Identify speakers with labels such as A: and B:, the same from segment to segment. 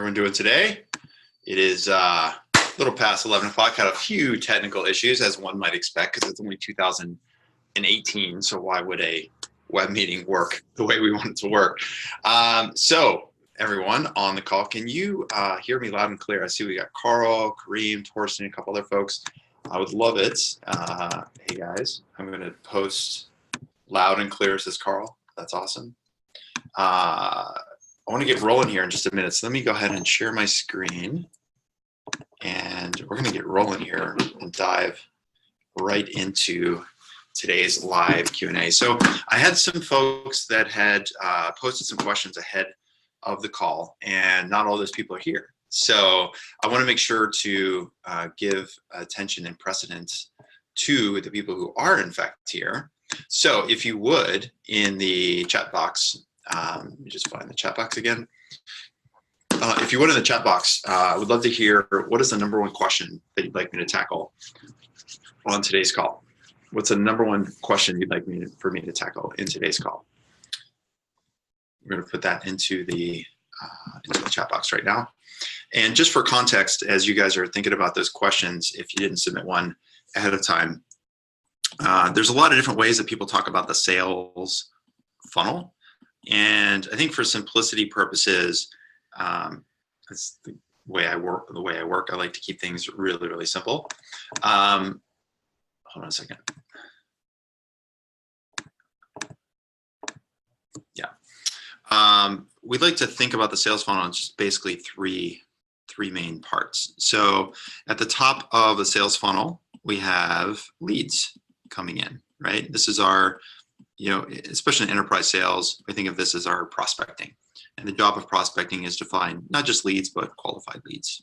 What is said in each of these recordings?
A: Everyone doing today? It is a little past 11 o'clock. Had a few technical issues, as one might expect, because it's only 2018. So why would a web meeting work the way we want it to work? So everyone on the call, can you hear me loud and clear? I see we got Carl, Kareem, Torsten, a couple other folks. I would love it. Hey guys, I'm going to post loud and clear, says Carl. That's awesome. I want to get rolling here in just a minute. So let me go ahead and share my screen. And we're going to get rolling here and dive right into today's live Q&A. So I had some folks that had posted some questions ahead of the call, and not all those people are here. So I want to make sure to give attention and precedence to the people who are in fact here. So if you would, in the chat box, let me just find the chat box again. If you would, in the chat box, I would love to hear, what is the number one question that you'd like me to tackle on today's call? What's the number one question you'd like for me to tackle in today's call? We're going to put that into the chat box right now. And just for context, as you guys are thinking about those questions, if you didn't submit one ahead of time, there's a lot of different ways that people talk about the sales funnel. And I think for simplicity purposes, that's the way I work. I like to keep things really, really simple. Hold on a second. Yeah. We'd like to think about the sales funnel in just basically three main parts. So at the top of the sales funnel, we have leads coming in, right? This is our, especially in enterprise sales, I think of this as our prospecting. And the job of prospecting is to find not just leads, but qualified leads.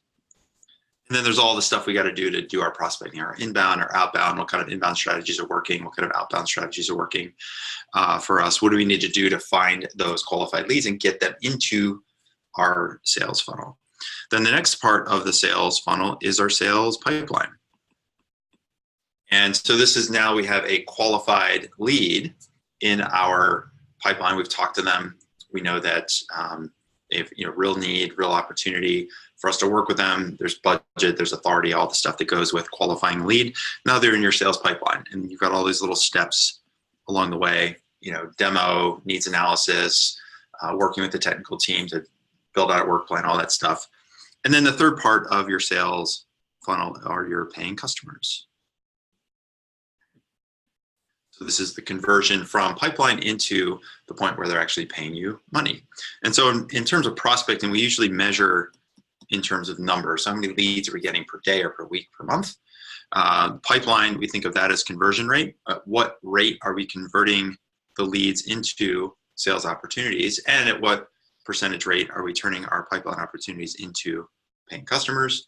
A: And then there's all the stuff we got to do our prospecting, our inbound, our outbound, what kind of inbound strategies are working, what kind of outbound strategies are working for us. What do we need to do to find those qualified leads and get them into our sales funnel? Then the next part of the sales funnel is our sales pipeline. And so this is now we have a qualified lead in our pipeline. We've talked to them. We know that if real need, real opportunity for us to work with them. There's budget, there's authority, all the stuff that goes with qualifying lead. Now they're in your sales pipeline, and you've got all these little steps along the way. Demo, needs analysis, working with the technical team to build out a work plan, all that stuff. And then the third part of your sales funnel are your paying customers. So this is the conversion from pipeline into the point where they're actually paying you money. And so in terms of prospecting, we usually measure in terms of numbers. So how many leads are we getting per day or per week, per month? Pipeline, we think of that as conversion rate. At what rate are we converting the leads into sales opportunities? And at what percentage rate are we turning our pipeline opportunities into paying customers?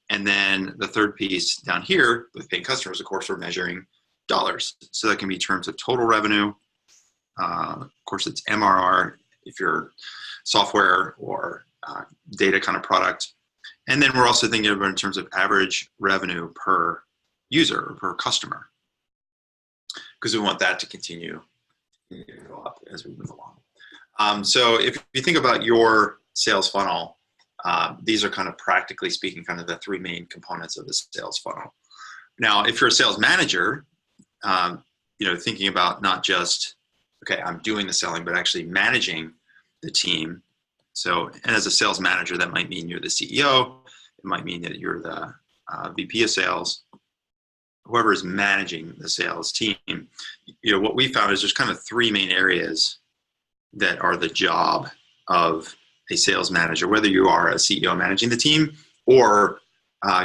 A: And then the third piece down here with paying customers, of course, we're measuring dollars. So that can be terms of total revenue. Of course, it's MRR if you're software or data kind of product. And then we're also thinking about in terms of average revenue per user or per customer, because we want that to continue to go up as we move along. So if you think about your sales funnel, these are kind of practically speaking kind of the three main components of the sales funnel. Now, if you're a sales manager, thinking about not just, okay, I'm doing the selling, but actually managing the team. So, and as a sales manager, that might mean you're the CEO. It might mean that you're the VP of sales, whoever is managing the sales team. What we found is there's kind of three main areas that are the job of a sales manager, whether you are a CEO managing the team or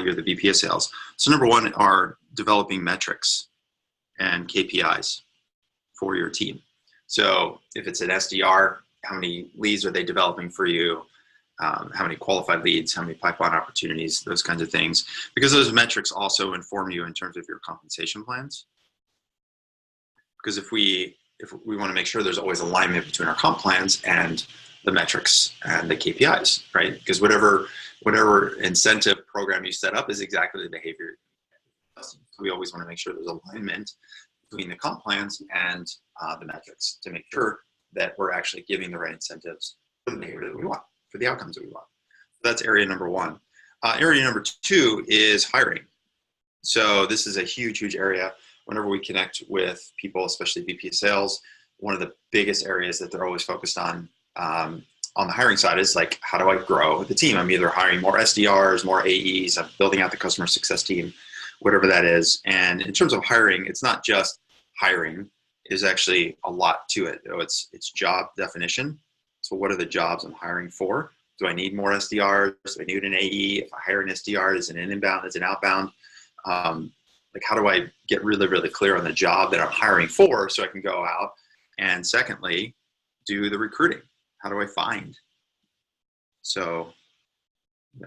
A: you're the VP of sales. So number one are developing metrics and KPIs for your team. So if it's an SDR, how many leads are they developing for you? How many qualified leads, how many pipeline opportunities, those kinds of things. Because those metrics also inform you in terms of your compensation plans. Because if we want to make sure there's always alignment between our comp plans and the metrics and the KPIs, right? Because whatever incentive program you set up is exactly the behavior. We always want to make sure there's alignment between the comp plans and the metrics to make sure that we're actually giving the right incentives for the behavior that we want, for the outcomes that we want. That's area number one. Area number two is hiring. So this is a huge, huge area. Whenever we connect with people, especially VP of sales, one of the biggest areas that they're always focused on the hiring side is like, how do I grow the team? I'm either hiring more SDRs, more AEs, I'm building out the customer success team, whatever that is. And in terms of hiring, it's not just hiring. There's actually a lot to it. It's job definition. So what are the jobs I'm hiring for? Do I need more SDRs? Do I need an AE? If I hire an SDR, is it an inbound? Is it an outbound? Like, how do I get really, really clear on the job that I'm hiring for so I can go out? And secondly, do the recruiting. How do I find? So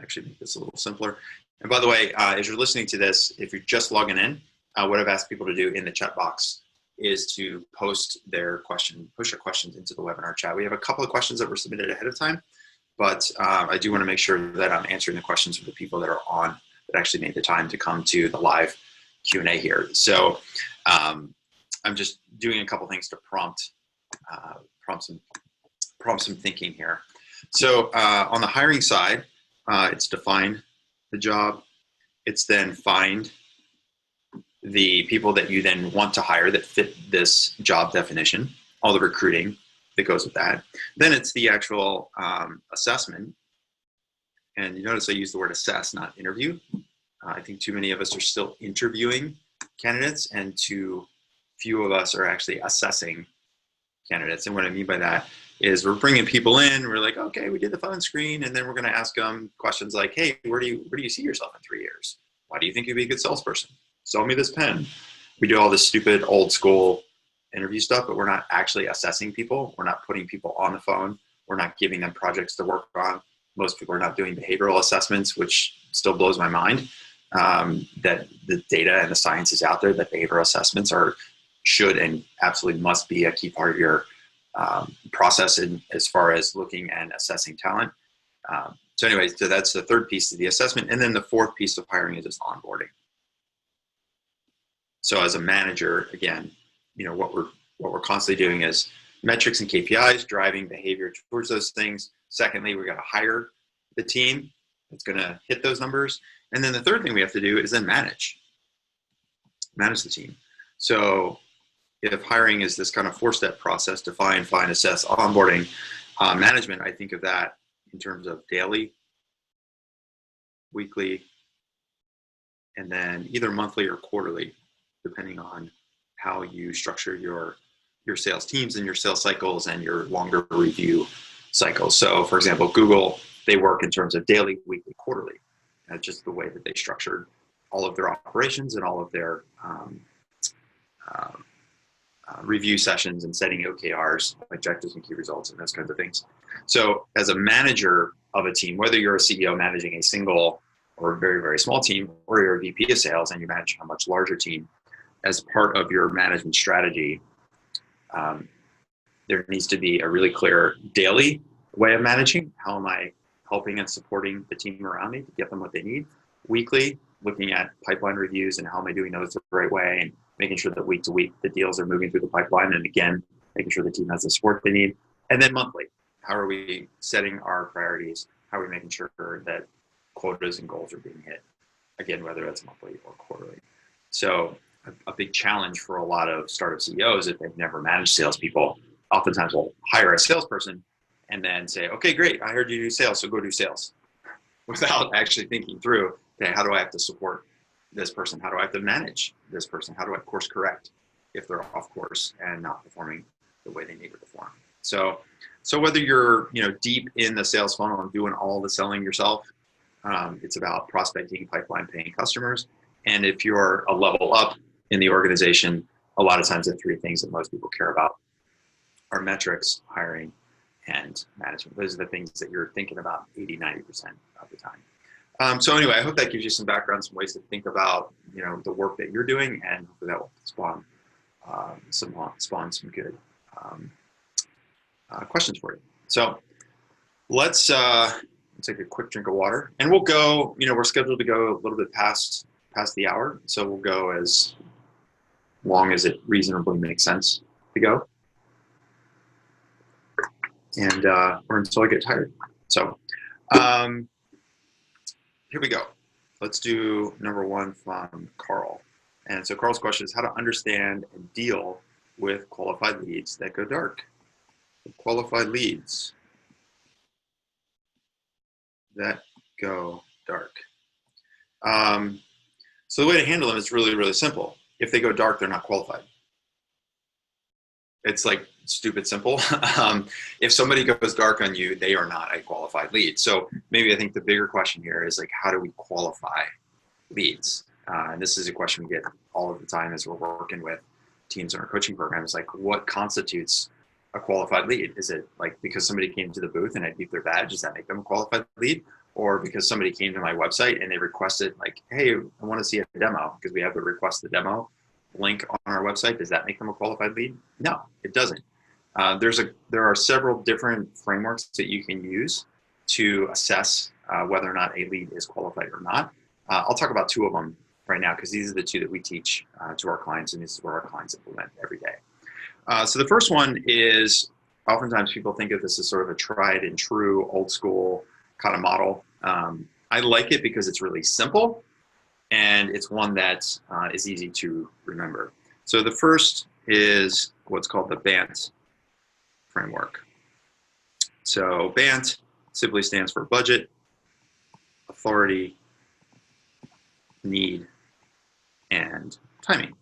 A: actually make this a little simpler. And by the way, as you're listening to this, if you're just logging in, what I've asked people to do in the chat box is to post their question, push your questions into the webinar chat. We have a couple of questions that were submitted ahead of time, but I do want to make sure that I'm answering the questions for the people that are on, that actually made the time to come to the live Q&A here. So I'm just doing a couple things to prompt some thinking here. So on the hiring side, it's define the job. It's then find the people that you then want to hire that fit this job definition, all the recruiting that goes with that. Then it's the actual assessment. And you notice I use the word assess, not interview. I think too many of us are still interviewing candidates, and too few of us are actually assessing candidates. And what I mean by that is we're bringing people in, we're like, okay, we did the phone screen, and then we're going to ask them questions like, hey, where do you see yourself in 3 years? Why do you think you'd be a good salesperson? Sell me this pen. We do all this stupid old school interview stuff, but we're not actually assessing people. We're not putting people on the phone. We're not giving them projects to work on. Most people are not doing behavioral assessments, which still blows my mind, that the data and the science is out there that behavioral assessments should and absolutely must be a key part of your process as far as looking and assessing talent. So anyway, so that's the third piece of the assessment. And then the fourth piece of hiring is just onboarding. So as a manager, again, what we're constantly doing is metrics and KPIs, driving behavior towards those things. Secondly, we got to hire the team that's going to hit those numbers. And then the third thing we have to do is then manage the team. So if hiring is this kind of 4-step process, define, find, assess, onboarding, management, I think of that in terms of daily, weekly, and then either monthly or quarterly, depending on how you structure your sales teams and your sales cycles and your longer review cycles. So for example, Google, they work in terms of daily, weekly, quarterly. That's just the way that they structured all of their operations and all of their review sessions and setting OKRs, objectives and key results, and those kinds of things. So as a manager of a team, whether you're a CEO managing a single or a very, very small team, or you're a VP of sales and you're managing a much larger team, as part of your management strategy, there needs to be a really clear daily way of managing. How am I helping and supporting the team around me to get them what they need? Weekly, looking at pipeline reviews and how am I doing those the right way, and making sure that week to week the deals are moving through the pipeline, and again, making sure the team has the support they need. And then monthly, how are we setting our priorities? How are we making sure that quotas and goals are being hit? Again, whether it's monthly or quarterly. So a big challenge for a lot of startup CEOs, if they've never managed salespeople, oftentimes will hire a salesperson and then say, okay, great, I heard you do sales, so go do sales, without actually thinking through, okay, how do I have to support this person? How do I have to manage this person? How do I course correct if they're off course and not performing the way they need to perform? So whether you're deep in the sales funnel and doing all the selling yourself, it's about prospecting, pipeline, paying customers. And if you're a level up in the organization, a lot of times the three things that most people care about are metrics, hiring, and management. Those are the things that you're thinking about 80, 90% of the time. So anyway, I hope that gives you some background, some ways to think about the work that you're doing, and hopefully that will spawn some good questions for you. So let's take a quick drink of water, and we'll go. We're scheduled to go a little bit past the hour, so we'll go as long as it reasonably makes sense to go, and or until I get tired. So here we go. Let's do number one from Carl. And so Carl's question is how to understand and deal with qualified leads that go dark. Qualified leads that go dark. So the way to handle them is really, really simple. If they go dark, they're not qualified. It's like stupid simple. If somebody goes dark on you, they are not a qualified lead. So maybe I think the bigger question here is like, how do we qualify leads? And this is a question we get all of the time as we're working with teams in our coaching programs. Like, what constitutes a qualified lead? Is it like because somebody came to the booth and I beeped their badge, does that make them a qualified lead? Or because somebody came to my website and they requested like, hey, I want to see a demo, because we have the request the demo link on our website, does that make them a qualified lead? No, it doesn't. There are several different frameworks that you can use to assess whether or not a lead is qualified or not. I'll talk about two of them right now, because these are the two that we teach to our clients, and this is where our clients implement every day. So the first one is, oftentimes people think of this as sort of a tried and true old school kind of model. I like it because it's really simple, and it's one that is easy to remember. So the first is what's called the BANT framework. So BANT simply stands for budget, authority, need, and timing.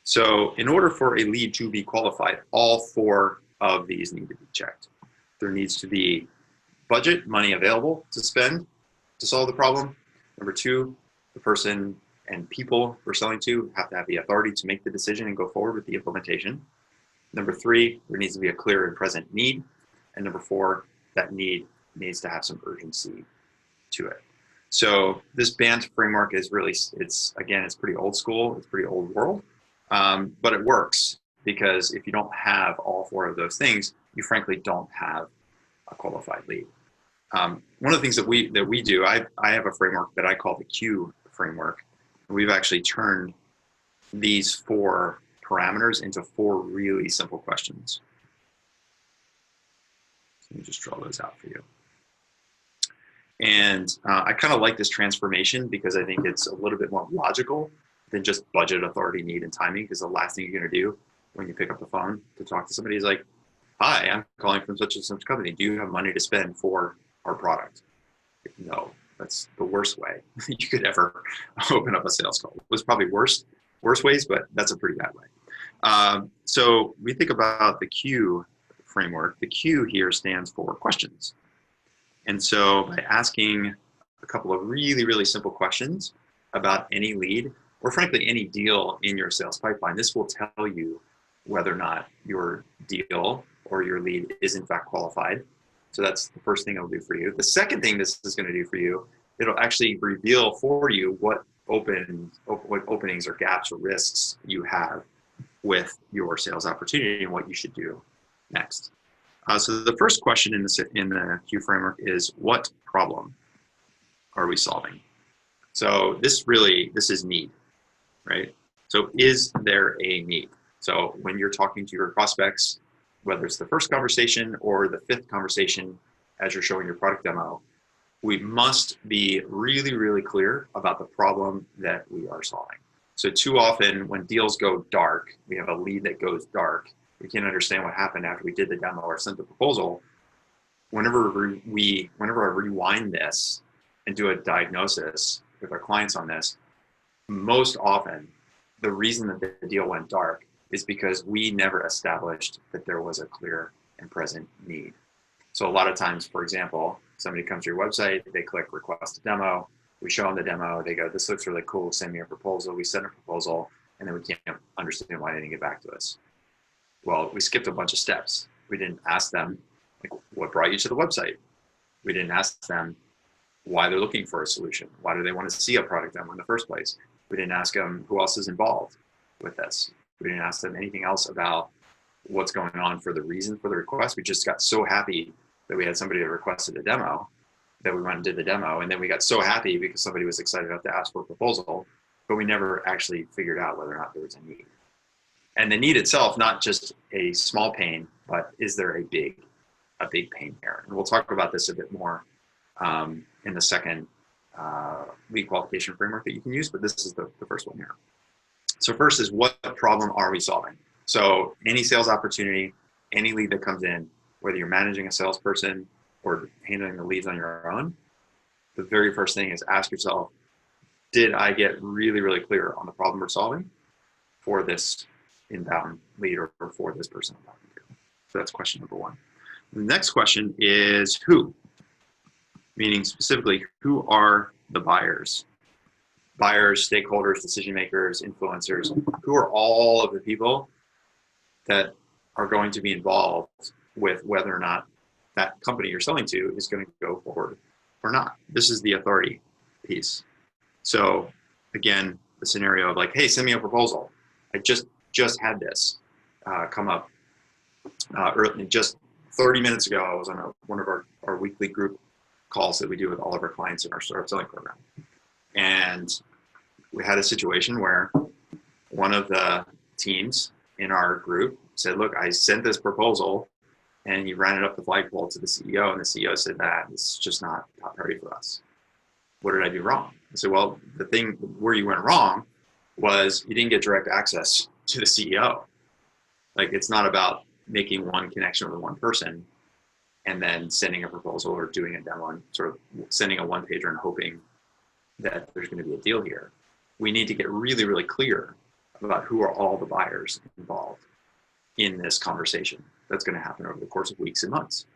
A: So in order for a lead to be qualified, all four of these need to be checked. There needs to be budget, money available to spend to solve the problem. Number two, the person and people we're selling to have to have the authority to make the decision and go forward with the implementation. Number three, there needs to be a clear and present need. And number four, that need needs to have some urgency to it. So this BANT framework is really, it's pretty old school, it's pretty old world, but it works, because if you don't have all four of those things, you frankly don't have a qualified lead. One of the things that we do, I have a framework that I call the Q framework. We've actually turned these four parameters into four really simple questions. Let me just draw those out for you. And I kind of like this transformation because I think it's a little bit more logical than just budget, authority, need, and timing. Because the last thing you're going to do when you pick up the phone to talk to somebody is like, hi, I'm calling from such and such company. Do you have money to spend for our product? No, that's the worst way you could ever open up a sales call. It was probably worse ways, but that's a pretty bad way. So we think about the Q framework. The Q here stands for questions. And so by asking a couple of really, really simple questions about any lead, or frankly, any deal in your sales pipeline, this will tell you whether or not your deal or your lead is in fact qualified. So that's the first thing it'll do for you. The second thing this is going to do for you, it'll actually reveal for you what openings or gaps or risks you have with your sales opportunity and what you should do next. So the first question in the Q framework is, what problem are we solving? So this is need, right? So is there a need? So when you're talking to your prospects, whether it's the first conversation or the fifth conversation as you're showing your product demo, we must be really, really clear about the problem that we are solving. So too often when deals go dark, we have a lead that goes dark, we can't understand what happened after we did the demo or sent the proposal. Whenever I rewind this and do a diagnosis with our clients on this, most often the reason that the deal went dark is because we never established that there was a clear and present need. So a lot of times, for example, somebody comes to your website, they click request a demo, we show them the demo, they go, this looks really cool, send me a proposal, we send a proposal, and then we can't understand why they didn't get back to us. Well, we skipped a bunch of steps. We didn't ask them, like, what brought you to the website? We didn't ask them why they're looking for a solution. Why do they want to see a product demo in the first place? We didn't ask them who else is involved with this. We didn't ask them anything else about what's going on for the reason for the request. We just got so happy that we had somebody that requested a demo that we went and did the demo. And then we got so happy because somebody was excited enough to ask for a proposal, but we never actually figured out whether or not there was a need. And the need itself, not just a small pain, but is there a big pain here? And we'll talk about this a bit more in the second lead qualification framework that you can use, but this is the first one here. So first is, what problem are we solving? So any sales opportunity, any lead that comes in, whether you're managing a salesperson or handling the leads on your own, the very first thing is ask yourself, did I get really, really clear on the problem we're solving for this inbound lead or for this person I'm talking to? So that's question number one. The next question is who, meaning specifically, who are the buyers? Buyers, stakeholders, decision makers, influencers, who are all of the people that are going to be involved with whether or not that company you're selling to is going to go forward or not. This is the authority piece. So again, the scenario of like, hey, send me a proposal. I just had this come up early, just 30 minutes ago. I was on one of our weekly group calls that we do with all of our clients in our startup selling program. And we had a situation where one of the teams in our group said, look, I sent this proposal and he ran it up the flagpole to the CEO, and the CEO said that it's just not top priority for us. What did I do wrong? I said, well, the thing where you went wrong was you didn't get direct access to the CEO. Like, it's not about making one connection with one person and then sending a proposal or doing a demo and sort of sending a one-pager and hoping that there's going to be a deal here. We need to get really, really clear about who are all the buyers involved in this conversation that's going to happen over the course of weeks and months.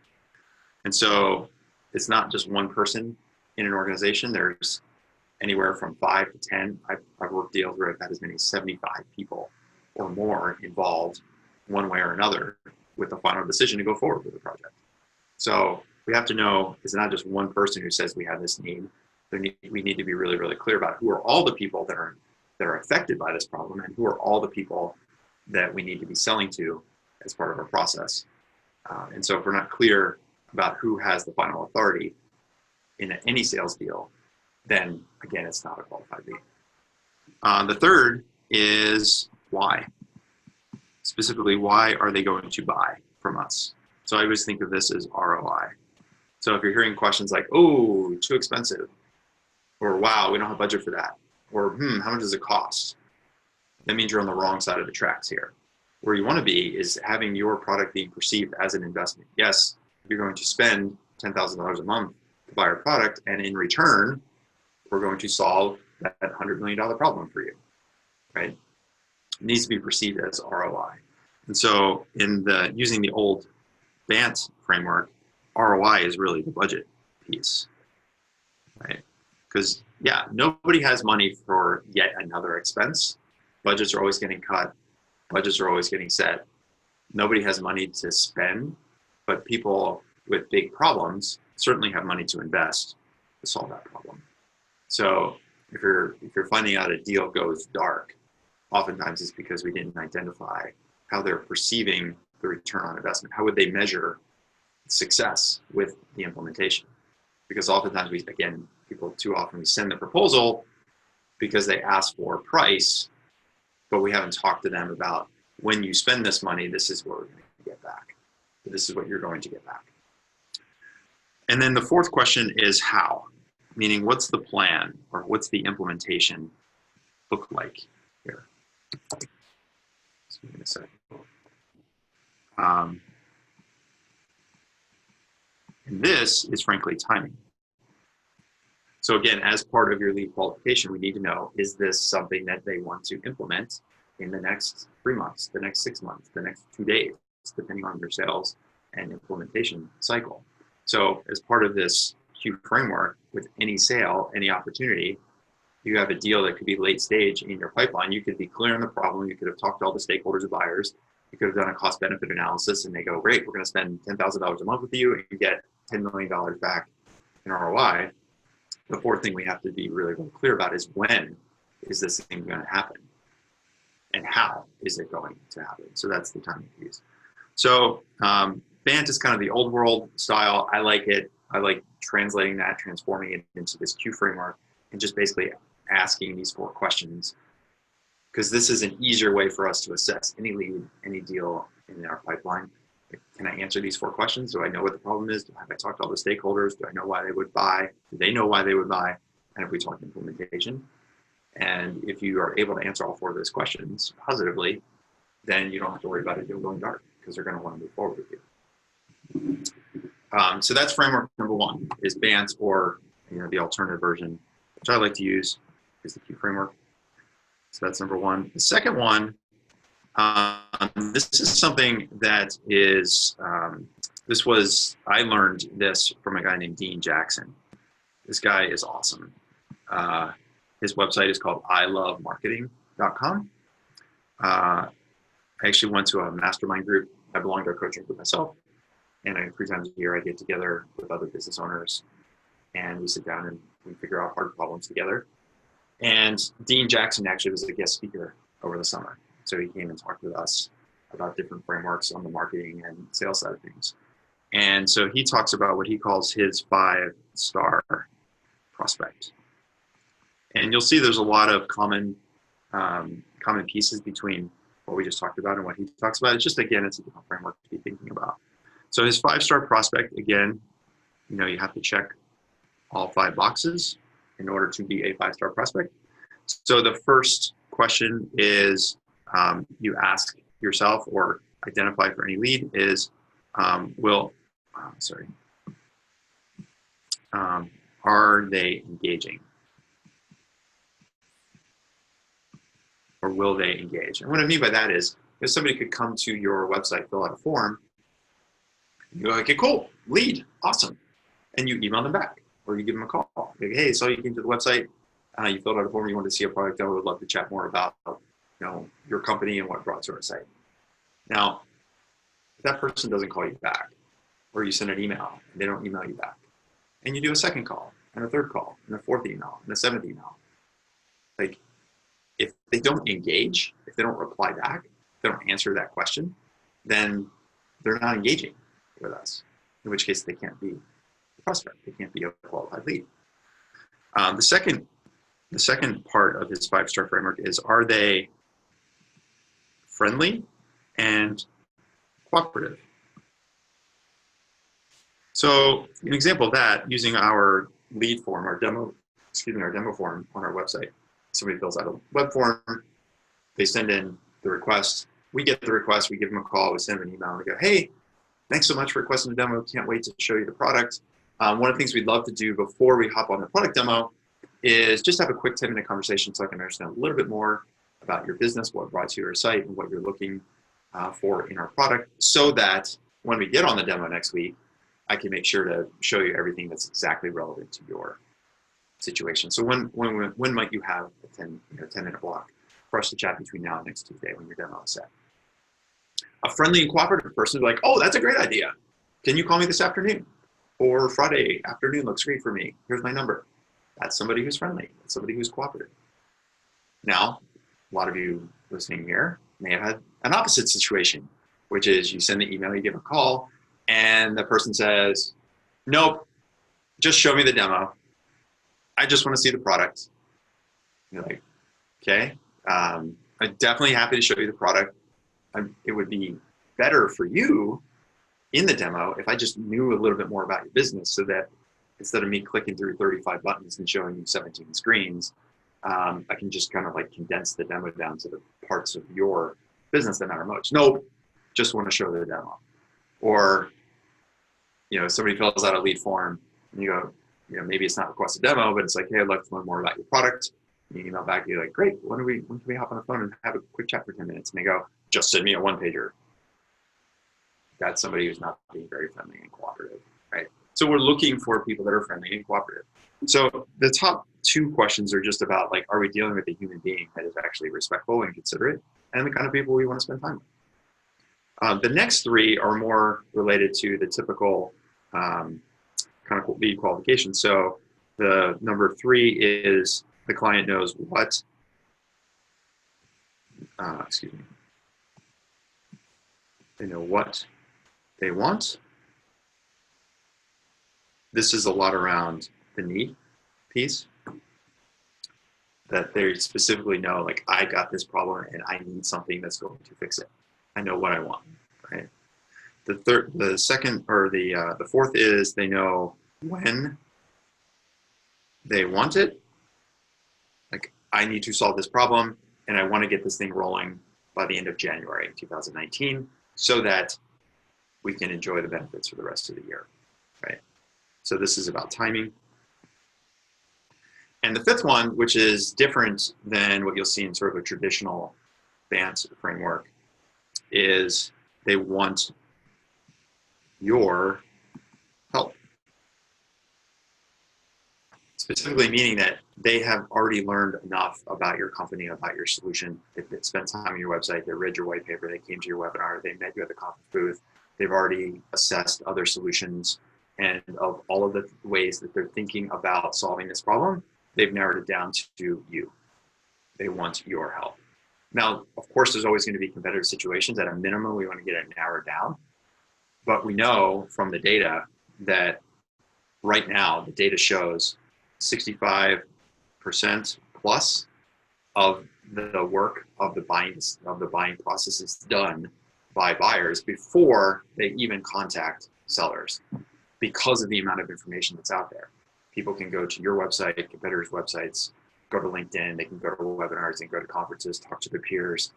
A: And so it's not just one person in an organization. There's anywhere from 5 to 10. I've worked deals where I've had as many as 75 people or more involved one way or another with the final decision to go forward with the project. So we have to know it's not just one person who says we have this need. We need to be really, really clear about who are all the people that are affected by this problem and who are all the people that we need to be selling to as part of our process. And so if we're not clear about who has the final authority in any sales deal, then again, it's not a qualified lead. The third is why. Specifically, why are they going to buy from us? So I always think of this as ROI. So if you're hearing questions like, oh, too expensive, or wow, we don't have budget for that, or how much does it cost? That means you're on the wrong side of the tracks here. Where you want to be is having your product being perceived as an investment. Yes, you're going to spend $10,000 a month to buy our product, and in return, we're going to solve that $100 million problem for you, right? It needs to be perceived as ROI. And so in using the old BANT framework, ROI is really the budget piece, right? Because yeah, nobody has money for yet another expense. Budgets are always getting cut. Budgets are always getting set. Nobody has money to spend, but people with big problems certainly have money to invest to solve that problem. So if you're finding out a deal goes dark, oftentimes it's because we didn't identify how they're perceiving the return on investment. How would they measure success with the implementation? Because oftentimes people too often we send the proposal because they ask for a price, but we haven't talked to them about when you spend this money, this is what we're going to get back. This is what you're going to get back. And then the fourth question is how, meaning what's the plan or what's the implementation look like here? Just give me a second. And this is frankly timing. So again, as part of your lead qualification, we need to know, is this something that they want to implement in the next 3 months, the next 6 months, the next 2 days, depending on your sales and implementation cycle. So as part of this Q framework, with any sale, any opportunity, you have a deal that could be late stage in your pipeline. You could be clear on the problem. You could have talked to all the stakeholders and buyers. You could have done a cost benefit analysis and they go, great, we're going to spend $10,000 a month with you and get $10 million back in ROI. The fourth thing we have to be really, really clear about is when is this thing going to happen and how is it going to happen? So that's the timing piece. So BANT is kind of the old world style. I like it. I like translating that, transforming it into this Q framework and just basically asking these 4 questions, because this is an easier way for us to assess any lead, any deal in our pipeline. Can I answer these 4 questions? Do I know what the problem is? Have I talked to all the stakeholders? Do I know why they would buy? Do they know why they would buy? and if we talk implementation. And if you are able to answer all 4 of those questions positively, then you don't have to worry about a deal going dark because they're going to want to move forward with you. So that's framework number 1 is BANT, or the alternative version, which I like to use, is the Q framework. So that's number 1. The second one, this is something that is, I learned this from a guy named Dean Jackson. This guy is awesome. His website is called ilovemarketing.com. I actually went to a mastermind group. I belong to a coaching group myself. And 3 times a year, I get together with other business owners and we sit down and we figure out hard problems together. And Dean Jackson actually was a guest speaker over the summer. So he came and talked with us about different frameworks on the marketing and sales side of things. And so he talks about what he calls his 5-star prospect. And you'll see there's a lot of common pieces between what we just talked about and what he talks about. It's just, again, it's a different framework to be thinking about. So his 5-star prospect, again, you have to check all 5 boxes in order to be a 5-star prospect. So the first question is you ask yourself or identify for any lead is, are they engaging? Or will they engage? And what I mean by that is, if somebody could come to your website, fill out a form, you go, okay, cool, lead, awesome. And you email them back, or you give them a call. Like, hey, so you came to the website, you filled out a form, you wanted to see a product, I would love to chat more about your company and what brought to our site. Now, if that person doesn't call you back, or you send an email, and they don't email you back, and you do a second call, and a third call, and a 4th email, and a 7th email, like, if they don't engage, if they don't reply back, if they don't answer that question, then they're not engaging with us, in which case they can't be a prospect. They can't be a qualified lead. The second part of his 5-star framework is, are they friendly and cooperative? So an example of that, using our lead form, our demo form on our website. Somebody fills out a web form, they send in the request, we get the request, we give them a call, we send them an email, and we go, hey, thanks so much for requesting the demo, can't wait to show you the product. One of the things we'd love to do before we hop on the product demo is just have a quick 10-minute conversation so I can understand a little bit more about your business, what brought you to your site, and what you're looking for in our product, so that when we get on the demo next week, I can make sure to show you everything that's exactly relevant to your situation. So when might you have a 10-minute block for us to chat between now and next Tuesday when your demo is set? A friendly and cooperative person will be like, oh, that's a great idea. Can you call me this afternoon? Or Friday afternoon looks great for me. Here's my number. That's somebody who's friendly. That's somebody who's cooperative. Now, a lot of you listening here may have had an opposite situation, which is you send the email, you give a call, and the person says, nope, just show me the demo. I just want to see the product. You're like, okay, I'm definitely happy to show you the product. It would be better for you in the demo if I just knew a little bit more about your business, so that instead of me clicking through 35 buttons and showing you 17 screens, I can just kind of like condense the demo down to the parts of your business that matter most. Nope, just want to show the demo. Or, somebody fills out a lead form and you go, maybe it's not request a demo, but it's like, hey, I'd like to learn more about your product. And you email back, you're like, great, when can we hop on the phone and have a quick chat for 10 minutes? And they go, just send me a 1-pager. That's somebody who's not being very friendly and cooperative, right? So we're looking for people that are friendly and cooperative. So the top 2 questions are just about, like, are we dealing with a human being that is actually respectful and considerate, and the kind of people we want to spend time with. The next 3 are more related to the typical kind of lead qualification. So the number 3 is the client knows what, they know what they want. This is a lot around the need piece, that they specifically know, like, I got this problem and I need something that's going to fix it. I know what I want, right? The 4th is they know when they want it I need to solve this problem, and I want to get this thing rolling by the end of January 2019 so that we can enjoy the benefits for the rest of the year, right? So this is about timing. And the fifth one, which is different than what you'll see in sort of a traditional advanced framework, is they want your help. Specifically meaning that they have already learned enough about your company, about your solution. They've spent time on your website, they read your white paper, they came to your webinar, they met you at the conference booth, they've already assessed other solutions, and of all of the ways that they're thinking about solving this problem, they've narrowed it down to you. They want your help. Now, of course, there's always going to be competitive situations. At a minimum, we want to get it narrowed down. But we know from the data that right now, the data shows 65% plus of the work of the buying process is done by buyers before they even contact sellers, because of the amount of information that's out there. People can go to your website, competitors' websites, go to LinkedIn, they can go to webinars, they can go to conferences, talk to their peers,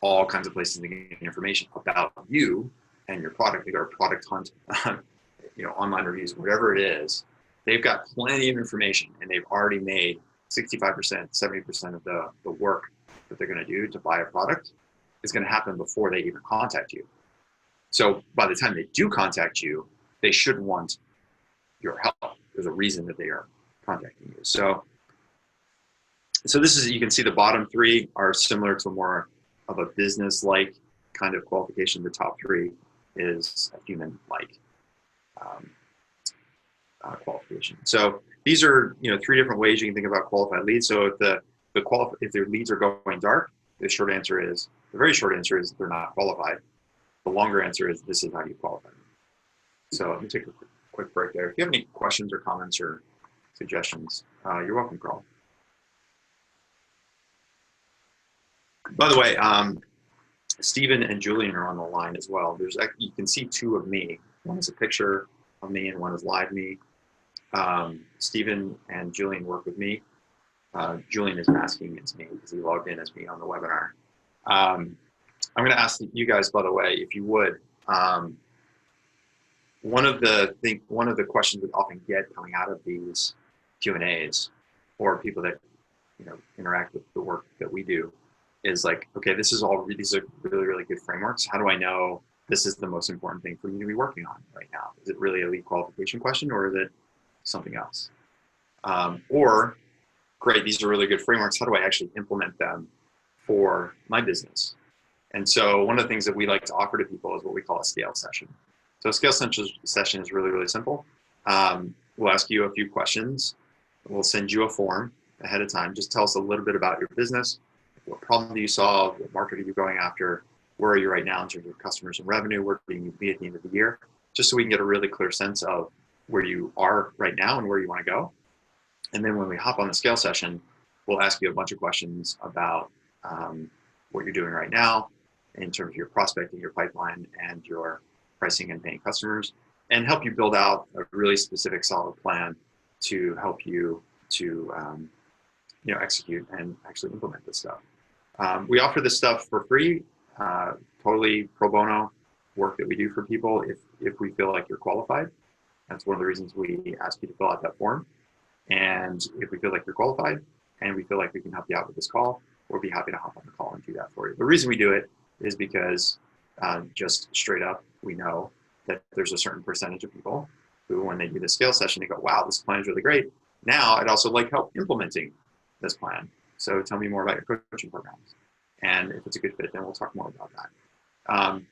A: all kinds of places to get information about you and your product. They go to product hunt, online reviews, whatever it is. They've got plenty of information, and they've already made 65%, 70% of the work that they're going to do to buy a product is going to happen before they even contact you. So by the time they do contact you, they should want your help. There's a reason that they are contacting you. So this is, you can see the bottom three are similar to more of a business-like kind of qualification. The top three is a human-like qualification. So these are, three different ways you can think about qualified leads. So if their leads are going dark, the very short answer is they're not qualified. The longer answer is this is how you qualify them. So let me take a quick break there. If you have any questions or comments or suggestions, you're welcome, Carl. By the way, Stephen and Julian are on the line as well. You can see two of me. One is a picture of me and one is live me. Stephen and Julian work with me. Julian is masking as me because he logged in as me on the webinar. I'm going to ask you guys, by the way, if you would, one of the questions we often get coming out of these Q&As, or people that interact with the work that we do, is like, okay, these are really, really good frameworks. How do I know this is the most important thing for me to be working on right now? Is it really a lead qualification question, or is it something else? Or, great, these are really good frameworks. How do I actually implement them for my business? And so one of the things that we like to offer to people is what we call a scale session. So a scale session is really, really simple. We'll ask you a few questions. We'll send you a form ahead of time. Just tell us a little bit about your business. What problem do you solve? What market are you going after? Where are you right now in terms of customers and revenue? Where do you be at the end of the year? Just so we can get a really clear sense of where you are right now and where you want to go. And then when we hop on the scale session, we'll ask you a bunch of questions about what you're doing right now in terms of your prospecting, your pipeline, and your pricing and paying customers, and help you build out a really specific, solid plan to help you to execute and actually implement this stuff. We offer this stuff for free, totally pro bono work that we do for people if we feel like you're qualified. That's one of the reasons we ask you to fill out that form. And if we feel like you're qualified and we feel like we can help you out with this call, we'll be happy to hop on the call and do that for you. The reason we do it is because just straight up, we know that there's a certain percentage of people who, when they do the scale session, they go, wow, this plan is really great. Now I'd also like help implementing this plan. So tell me more about your coaching programs. And if it's a good fit, then we'll talk more about that.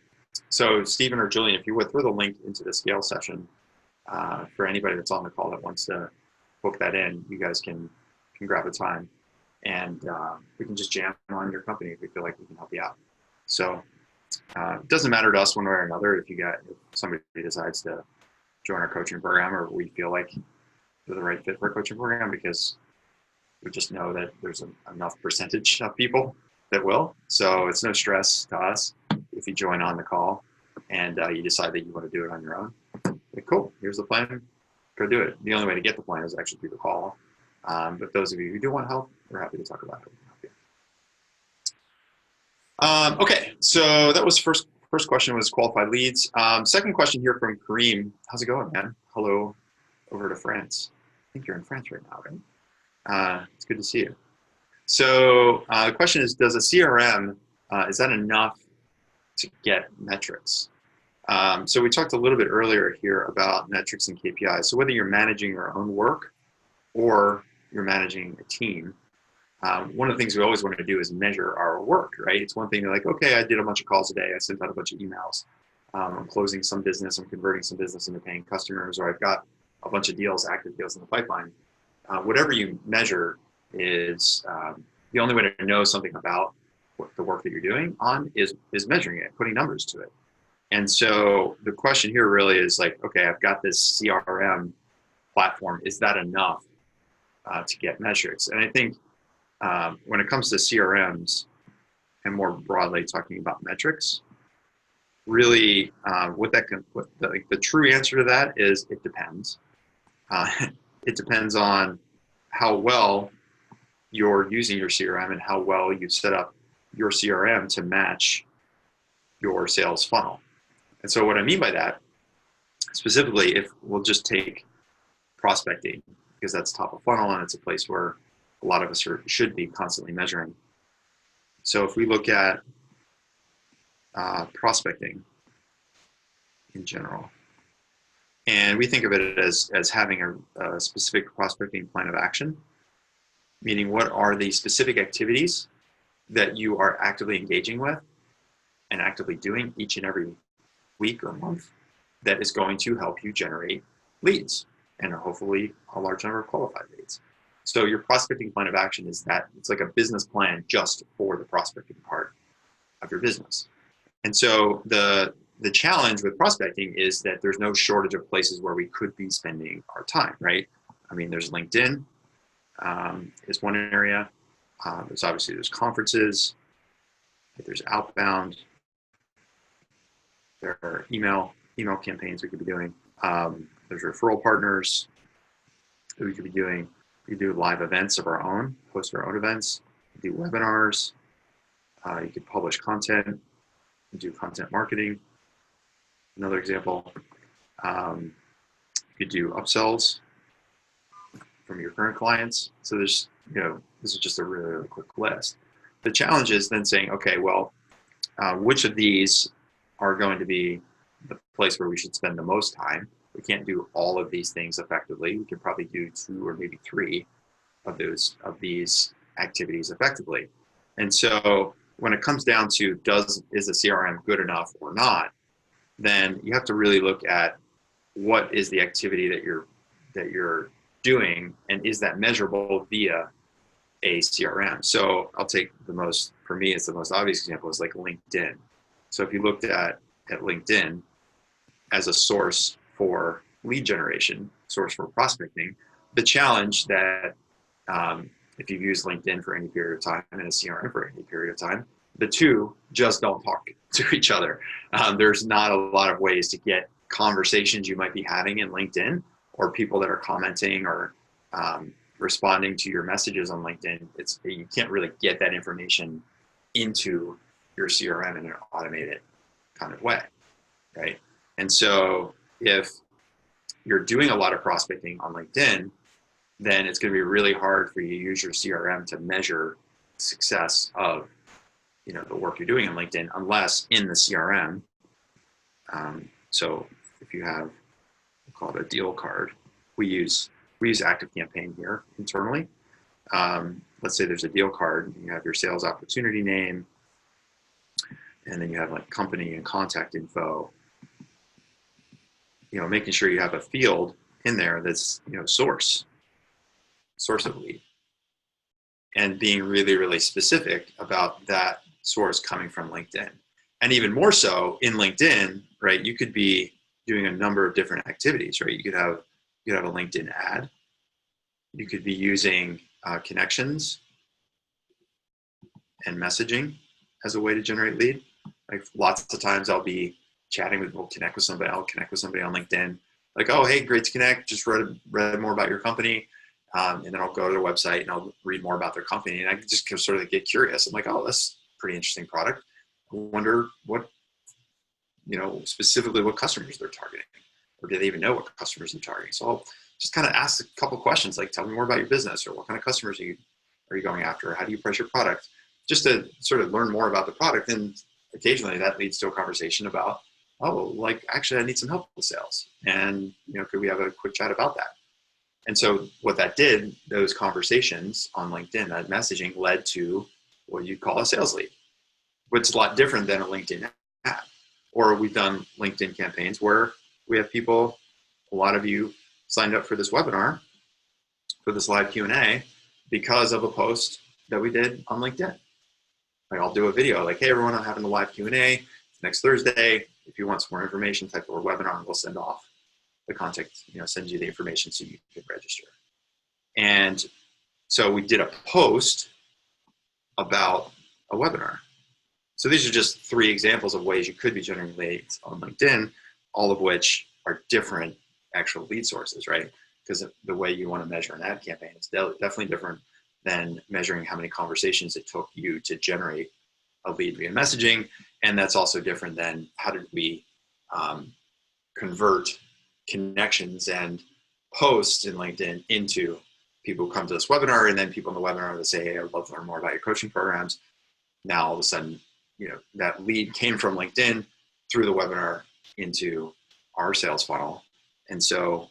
A: So Stephen or Julian, if you would throw the link into the scale session for anybody that's on the call that wants to book that in, you guys can grab a time and we can just jam on your company if we feel like we can help you out. So it doesn't matter to us one way or another if somebody decides to join our coaching program, or we feel like they're the right fit for a coaching program, because we just know that there's enough percentage of people that will. So it's no stress to us if you join on the call and you decide that you want to do it on your own. Cool, here's the plan, go do it. The only way to get the plan is actually through the call. But those of you who do want help, we're happy to talk about it. Okay, so that was first question was qualified leads. Second question here from Kareem. How's it going, man? Hello over to France. I think you're in France right now, right? It's good to see you. So the question is, does a CRM, is that enough to get metrics? So we talked a little bit earlier here about metrics and KPIs. So whether you're managing your own work or you're managing a team, one of the things we always want to do is measure our work, right? It's one thing to like, okay, I did a bunch of calls a day. I sent out a bunch of emails. I'm closing some business. I'm converting some business into paying customers, or I've got a bunch of deals, active deals in the pipeline. Whatever you measure is the only way to know something about what the work that you're doing on is measuring it, putting numbers to it. And so the question here really is like, okay, I've got this CRM platform. Is that enough to get metrics? And I think when it comes to CRMs and more broadly talking about metrics, really the true answer to that is it depends. It depends on how well you're using your CRM and how well you've set up your CRM to match your sales funnel. And so what I mean by that, specifically, if we'll just take prospecting, because that's top of funnel and it's a place where a lot of us should be constantly measuring. So if we look at prospecting in general, and we think of it as having a specific prospecting plan of action, meaning what are the specific activities that you are actively engaging with and actively doing each and every week or month that is going to help you generate leads and hopefully a large number of qualified leads. So your prospecting plan of action is that it's like a business plan just for the prospecting part of your business. And so the challenge with prospecting is that there's no shortage of places where we could be spending our time, right? I mean, there's LinkedIn is one area. There's conferences, there's outbound, there are email campaigns we could be doing. There's referral partners that we could be doing. We do live events of our own, host our own events, do webinars. You could publish content, do content marketing. Another example, you could do upsells from your current clients. So there's, this is just a really, really quick list. The challenge is then saying, okay, well, which of these are going to be the place where we should spend the most time? We can't do all of these things effectively. We can probably do 2 or maybe 3 of these activities effectively. And so when it comes down to is a CRM good enough or not, then you have to really look at what is the activity that you're doing, and is that measurable via a CRM. So I'll take for me, it's the most obvious example is like LinkedIn. So if you looked at LinkedIn as a source for lead generation, source for prospecting, the challenge that if you've used LinkedIn for any period of time and a CRM for any period of time, the two just don't talk to each other. There's not a lot of ways to get conversations you might be having in LinkedIn, or people that are commenting or responding to your messages on LinkedIn. You can't really get that information into your CRM in an automated kind of way, right? And so if you're doing a lot of prospecting on LinkedIn, then it's going to be really hard for you to use your CRM to measure success of the work you're doing on LinkedIn, unless in the CRM. So if you have, we'll call it a deal card, we use ActiveCampaign here internally. Let's say there's a deal card, you have your sales opportunity name, and then you have like company and contact info. Making sure you have a field in there that's source of lead, and being really, really specific about that source coming from LinkedIn. And even more so in LinkedIn, right? You could be doing a number of different activities, right? You could have a LinkedIn ad. You could be using connections and messaging as a way to generate lead. Like lots of times I'll be chatting with, I'll connect with somebody on LinkedIn. Like, oh, hey, great to connect. Just read more about your company. And then I'll go to their website and I'll read more about their company, and I just sort of get curious. I'm like, oh, that's a pretty interesting product. I wonder what, specifically what customers they're targeting, or do they even know what customers they're targeting? So I'll just kind of ask a couple questions, like, tell me more about your business, or what kind of customers are you going after? How do you price your product? Just to sort of learn more about the product. And occasionally that leads to a conversation about, oh, like, actually I need some help with sales. And, could we have a quick chat about that? And so what that did, those conversations on LinkedIn, that messaging led to what you'd call a sales lead, which is a lot different than a LinkedIn ad. Or we've done LinkedIn campaigns where we have people, a lot of you signed up for this webinar, for this live Q&A, because of a post that we did on LinkedIn. Like, I'll do a video like, hey everyone, I'm having a live Q&A next Thursday. If you want some more information, type of a webinar and we'll send off the contact, send you the information so you can register. And so we did a post about a webinar. So these are just 3 examples of ways you could be generating leads on LinkedIn, all of which are different actual lead sources, right? Because the way you want to measure an ad campaign is definitely different than measuring how many conversations it took you to generate a lead via messaging. And that's also different than how did we convert connections and posts in LinkedIn into people who come to this webinar, and then people in the webinar that say, hey, I'd love to learn more about your coaching programs. Now all of a sudden, that lead came from LinkedIn through the webinar into our sales funnel. And so,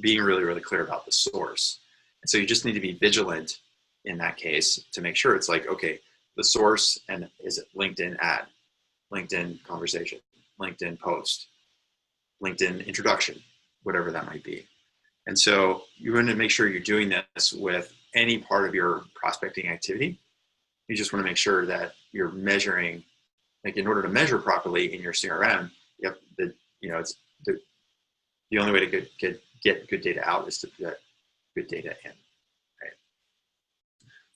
A: being really, really clear about the source. And so you just need to be vigilant in that case to make sure it's like, okay, the source, and is it LinkedIn ad, LinkedIn conversation, LinkedIn post, LinkedIn introduction, whatever that might be. And so you want to make sure you're doing this with any part of your prospecting activity. You just want to make sure that you're measuring, like, in order to measure properly in your CRM, it's the only way to get good data out is to put good data in, right?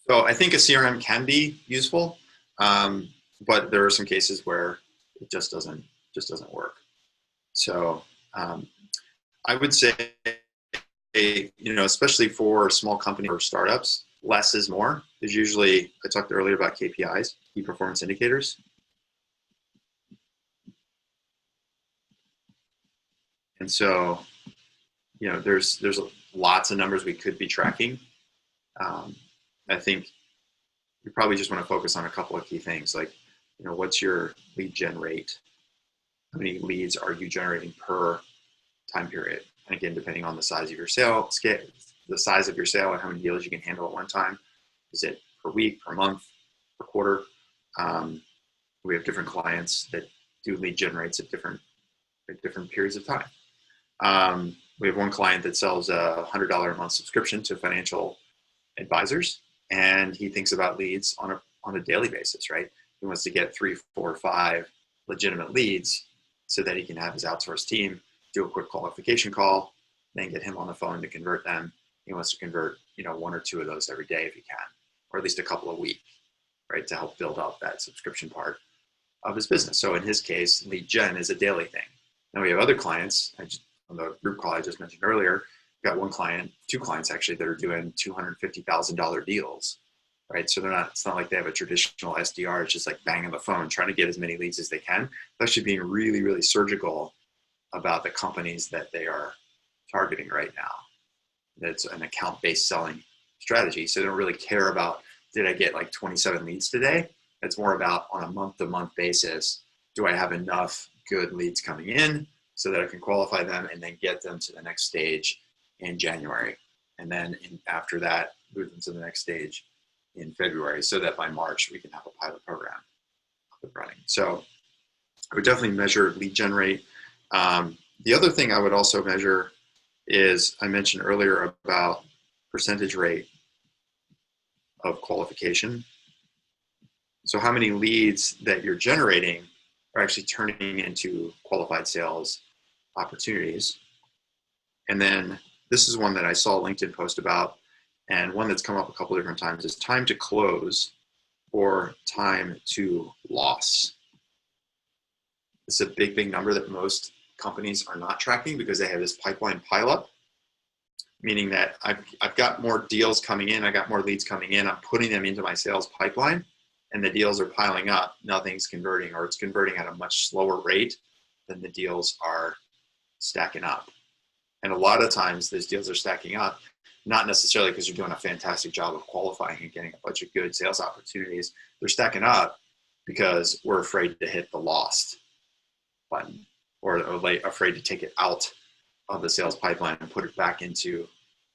A: So I think a CRM can be useful, but there are some cases where it just doesn't work. So I would say, especially for small companies or startups, less is more. There's usually, I talked earlier about KPIs, key performance indicators. And so, there's lots of numbers we could be tracking. I think you probably just want to focus on a couple of key things, like, what's your lead gen rate? How many leads are you generating per time period? And again, depending on the size of your sale, the size of your sale and how many deals you can handle at one time. Is it per week, per month, per quarter? We have different clients that do lead gen rates at different periods of time. We have one client that sells a $100 a month subscription to financial advisors, and he thinks about leads on a daily basis, right? He wants to get 3, 4, 5 legitimate leads so that he can have his outsourced team do a quick qualification call, then get him on the phone to convert them. He wants to convert, 1 or 2 of those every day if he can, or at least a couple a week, right, to help build up that subscription part of his business. So in his case, lead gen is a daily thing. Now we have other clients, on the group call I just mentioned earlier, we've got 2 clients actually that are doing $250,000 deals, right? So it's not like they have a traditional SDR. It's just like banging the phone, trying to get as many leads as they can. They're actually being really, really surgical about the companies that they are targeting right now. That's an account-based selling strategy. So they don't really care about, did I get like 27 leads today? It's more about, on a month-to-month basis, do I have enough good leads coming in so that I can qualify them and then get them to the next stage in January. And then after that, move them to the next stage in February, so that by March we can have a pilot program up and running. So I would definitely measure lead gen rate. The other thing I would also measure is, I mentioned earlier about percentage rate of qualification. So how many leads that you're generating are actually turning into qualified sales opportunities. And then this is one that I saw a LinkedIn post about, and one that's come up a couple different times, is time to close or time to loss. It's a big, big number that most companies are not tracking because they have this pipeline pileup. meaning that I've got more deals coming in, I got more leads coming in, I'm putting them into my sales pipeline, and the deals are piling up, nothing's converting, or it's converting at a much slower rate than the deals are stacking up. And a lot of times those deals are stacking up, not necessarily because you're doing a fantastic job of qualifying and getting a bunch of good sales opportunities. They're stacking up because we're afraid to hit the lost button, or afraid to take it out of the sales pipeline and put it back into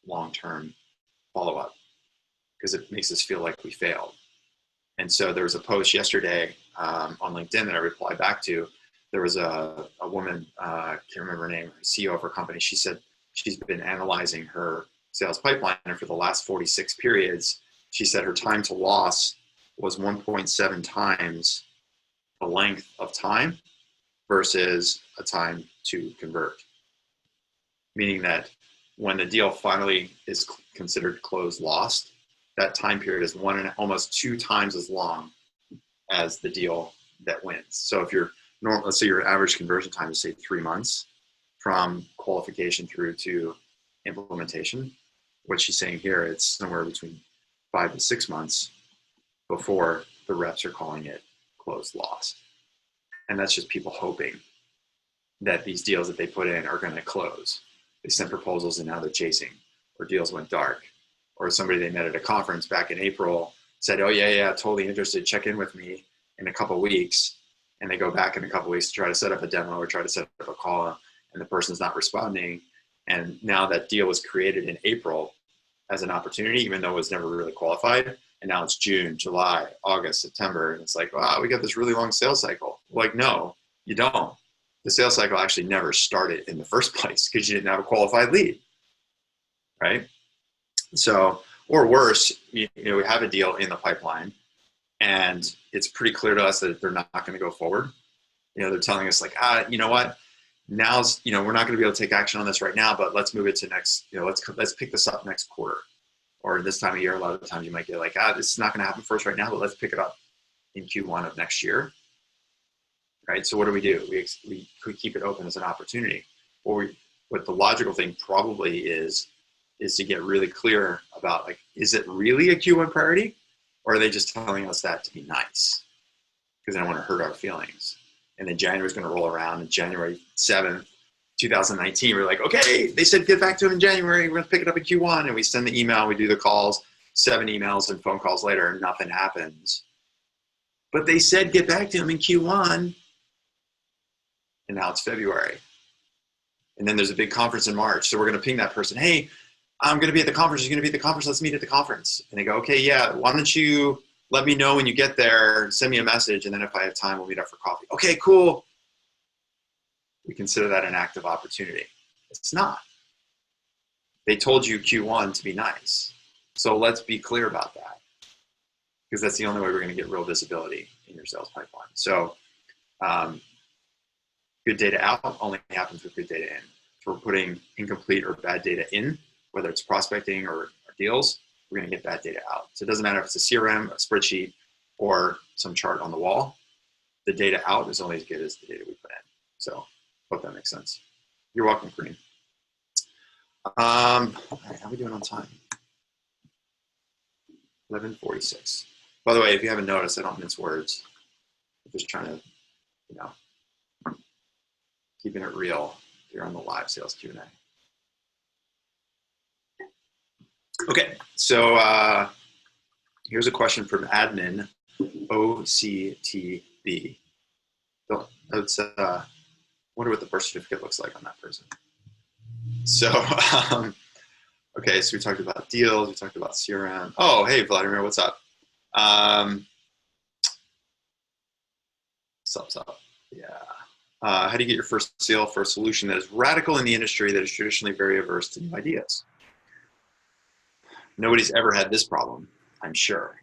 A: long-term follow-up, because it makes us feel like we failed. And so there was a post yesterday on LinkedIn that I replied back to. There was a woman, I can't remember her name, CEO of her company. She said she's been analyzing her sales pipeline, and for the last 46 periods, she said her time to loss was 1.7 times the length of time versus a time to convert. Meaning that when the deal finally is considered closed lost, that time period is almost 2 times as long as the deal that wins. So if let's say your average conversion time is say 3 months from qualification through to implementation, what she's saying here, it's somewhere between 5 to 6 months before the reps are calling it closed lost. And that's just people hoping that these deals that they put in are going to close. They sent proposals and now they're chasing, or deals went dark, or somebody they met at a conference back in April said, oh yeah, totally interested, check in with me in a couple of weeks. And they go back in a couple of weeks to try to set up a demo or try to set up a call, and the person's not responding. And now that deal was created in April as an opportunity, even though it was never really qualified. And now it's June, July, August, September. And it's like, wow, we got this really long sales cycle. Like, no, you don't. The sales cycle actually never started in the first place because you didn't have a qualified lead, right? So, or worse, we have a deal in the pipeline and it's pretty clear to us that they're not going to go forward. They're telling us like, you know what? Now's, we're not going to be able to take action on this right now, but let's move it to next, let's pick this up next quarter. Or this time of year, a lot of the times you might get like, this is not going to happen for us right now, but let's pick it up in Q1 of next year. Right? So what do? We could keep it open as an opportunity. What the logical thing probably is to get really clear about, like, is it really a Q1 priority? Or are they just telling us that to be nice? Because they don't want to hurt our feelings. And then January is going to roll around, and January 7th, 2019, we're like, okay, they said get back to them in January, we're going to pick it up in Q1, and we send the email, we do the calls, 7 emails and phone calls later, and nothing happens. But they said get back to them in Q1, and now it's February. And then there's a big conference in March, so we're going to ping that person, hey, I'm going to be at the conference, you're going to be at the conference, let's meet at the conference. And they go, okay, yeah, why don't you let me know when you get there, send me a message, and then if I have time, we'll meet up for coffee. Okay, cool. We consider that an active opportunity. It's not. They told you Q1 to be nice. So let's be clear about that, because that's the only way we're going to get real visibility in your sales pipeline. So good data out only happens with good data in. So we're putting incomplete or bad data in, whether it's prospecting or deals, we're going to get bad data out. So it doesn't matter if it's a CRM, a spreadsheet, or some chart on the wall. The data out is only as good as the data we put in. So hope that makes sense. You're welcome, Kareem. All right, how are we doing on time? 11:46. By the way, if you haven't noticed, I don't mince words. I'm just trying to, keeping it real here on the live sales Q&A. Okay, so here's a question from admin OCTB. Let's wonder what the birth certificate looks like on that person. So, okay, so we talked about deals, we talked about CRM. Oh, hey, Vladimir, what's up? What's up? Yeah. How do you get your first sale for a solution that is radical in the industry that is traditionally very averse to new ideas? Nobody's ever had this problem, I'm sure,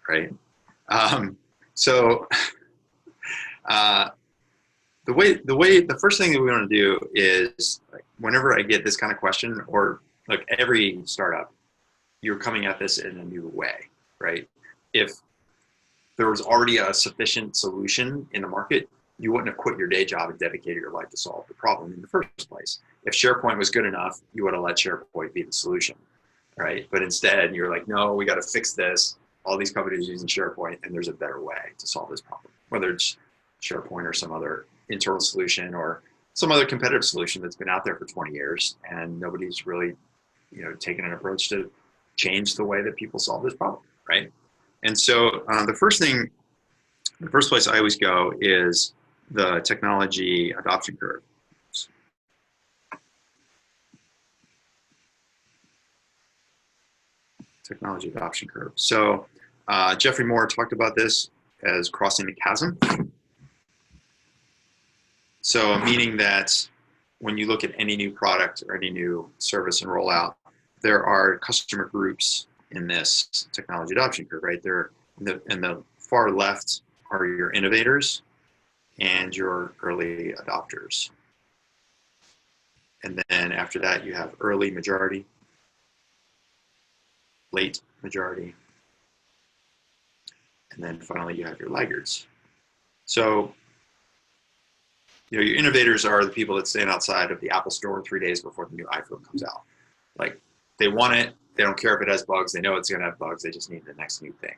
A: right? The first thing that we want to do is, like, whenever I get this kind of question, or like every startup, you're coming at this in a new way, right? If there was already a sufficient solution in the market, you wouldn't have quit your day job and dedicated your life to solve the problem in the first place. if SharePoint was good enough, you would have let SharePoint be the solution, right? But instead, you're like, no, we got to fix this. All these companies are using SharePoint, and there's a better way to solve this problem, whether it's SharePoint or some other internal solution or some other competitive solution that's been out there for 20 years, and nobody's really, taken an approach to change the way that people solve this problem, right? And so the first place I always go is the technology adoption curve. Technology adoption curve. So Jeffrey Moore talked about this as crossing the chasm. So meaning that when you look at any new product or any new service and rollout, there are customer groups in this technology adoption curve, right? They're in the far left are your innovators and your early adopters. And then after that, you have early majority, late majority, and then finally you have your laggards. So, your innovators are the people that stand outside of the Apple Store 3 days before the new iPhone comes out. Like, they want it, they don't care if it has bugs, they know it's gonna have bugs, they just need the next new thing,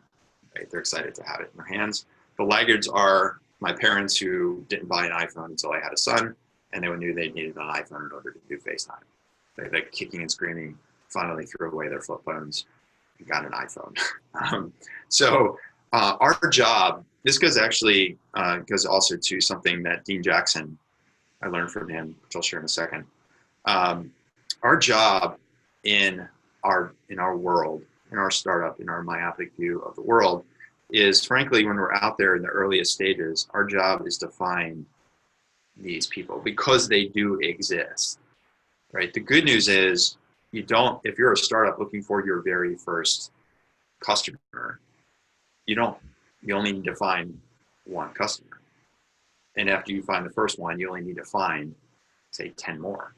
A: right? They're excited to have it in their hands. The laggards are my parents who didn't buy an iPhone until I had a son, and they knew they needed an iPhone in order to do FaceTime. They're like kicking and screaming, finally threw away their flip phones and got an iPhone. So our job, this goes also to something that Dean Jackson, I learned from him, which I'll share in a second. Our job in our world, in our startup, in our myopic view of the world, is frankly, when we're out there in the earliest stages, our job is to find these people because they do exist, right? The good news is if you're a startup looking for your very first customer, you only need to find one customer. And after you find the first one, you only need to find, say, 10 more,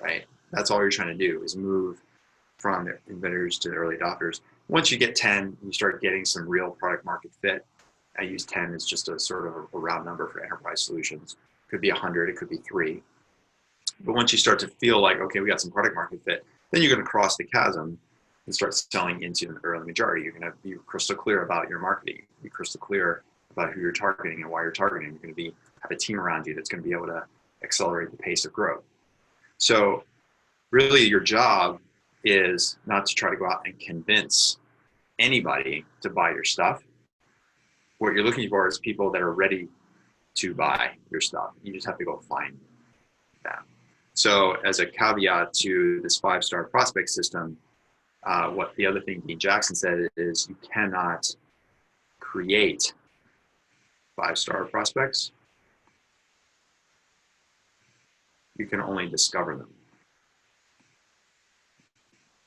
A: right? That's all you're trying to do is move from the inventors to the early adopters. Once you get 10, you start getting some real product market fit. I use 10 as just a sort of a round number for enterprise solutions. It could be 100, it could be 3. But once you start to feel like, okay, we got some product market fit, then you're going to cross the chasm and start selling into an early majority. You're going to be crystal clear about your marketing, be crystal clear about who you're targeting and why you're targeting. You're going to have a team around you that's going to be able to accelerate the pace of growth. So really your job is not to try to go out and convince anybody to buy your stuff. What you're looking for is people that are ready to buy your stuff. You just have to go find them. So as a caveat to this 5-star prospect system, what the other thing Dean Jackson said is you cannot create 5-star prospects. You can only discover them.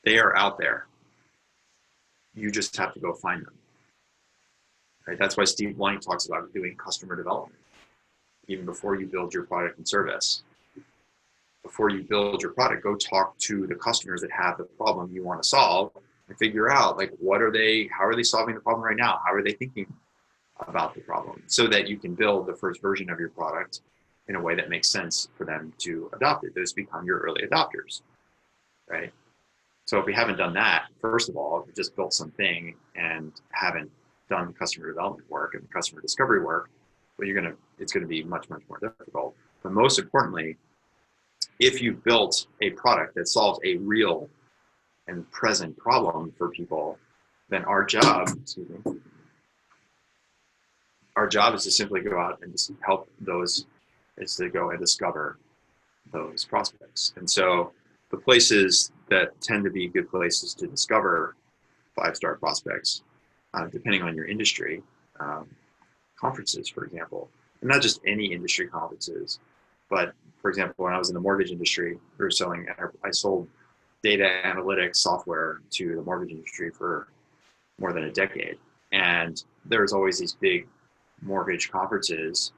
A: They are out there. You just have to go find them. Right? That's why Steve Blank talks about doing customer development. Even before you build your product and service, before you build your product, go talk to the customers that have the problem you want to solve and figure out like how are they solving the problem right now? How are they thinking about the problem so that you can build the first version of your product in a way that makes sense for them to adopt it. Those become your early adopters, right? So if we haven't done that, first of all, if we just built something and haven't done the customer development work and the customer discovery work, well, it's gonna be much, much more difficult. But most importantly, if you've built a product that solves a real and present problem for people, then our job is to simply go out and just help those, is to go and discover those prospects. And so the places that tend to be good places to discover 5-star prospects, depending on your industry, conferences, for example, and not just any industry conferences, but for example, when I was in the mortgage industry, I sold data analytics software to the mortgage industry for more than a decade. And there was always these big mortgage conferences,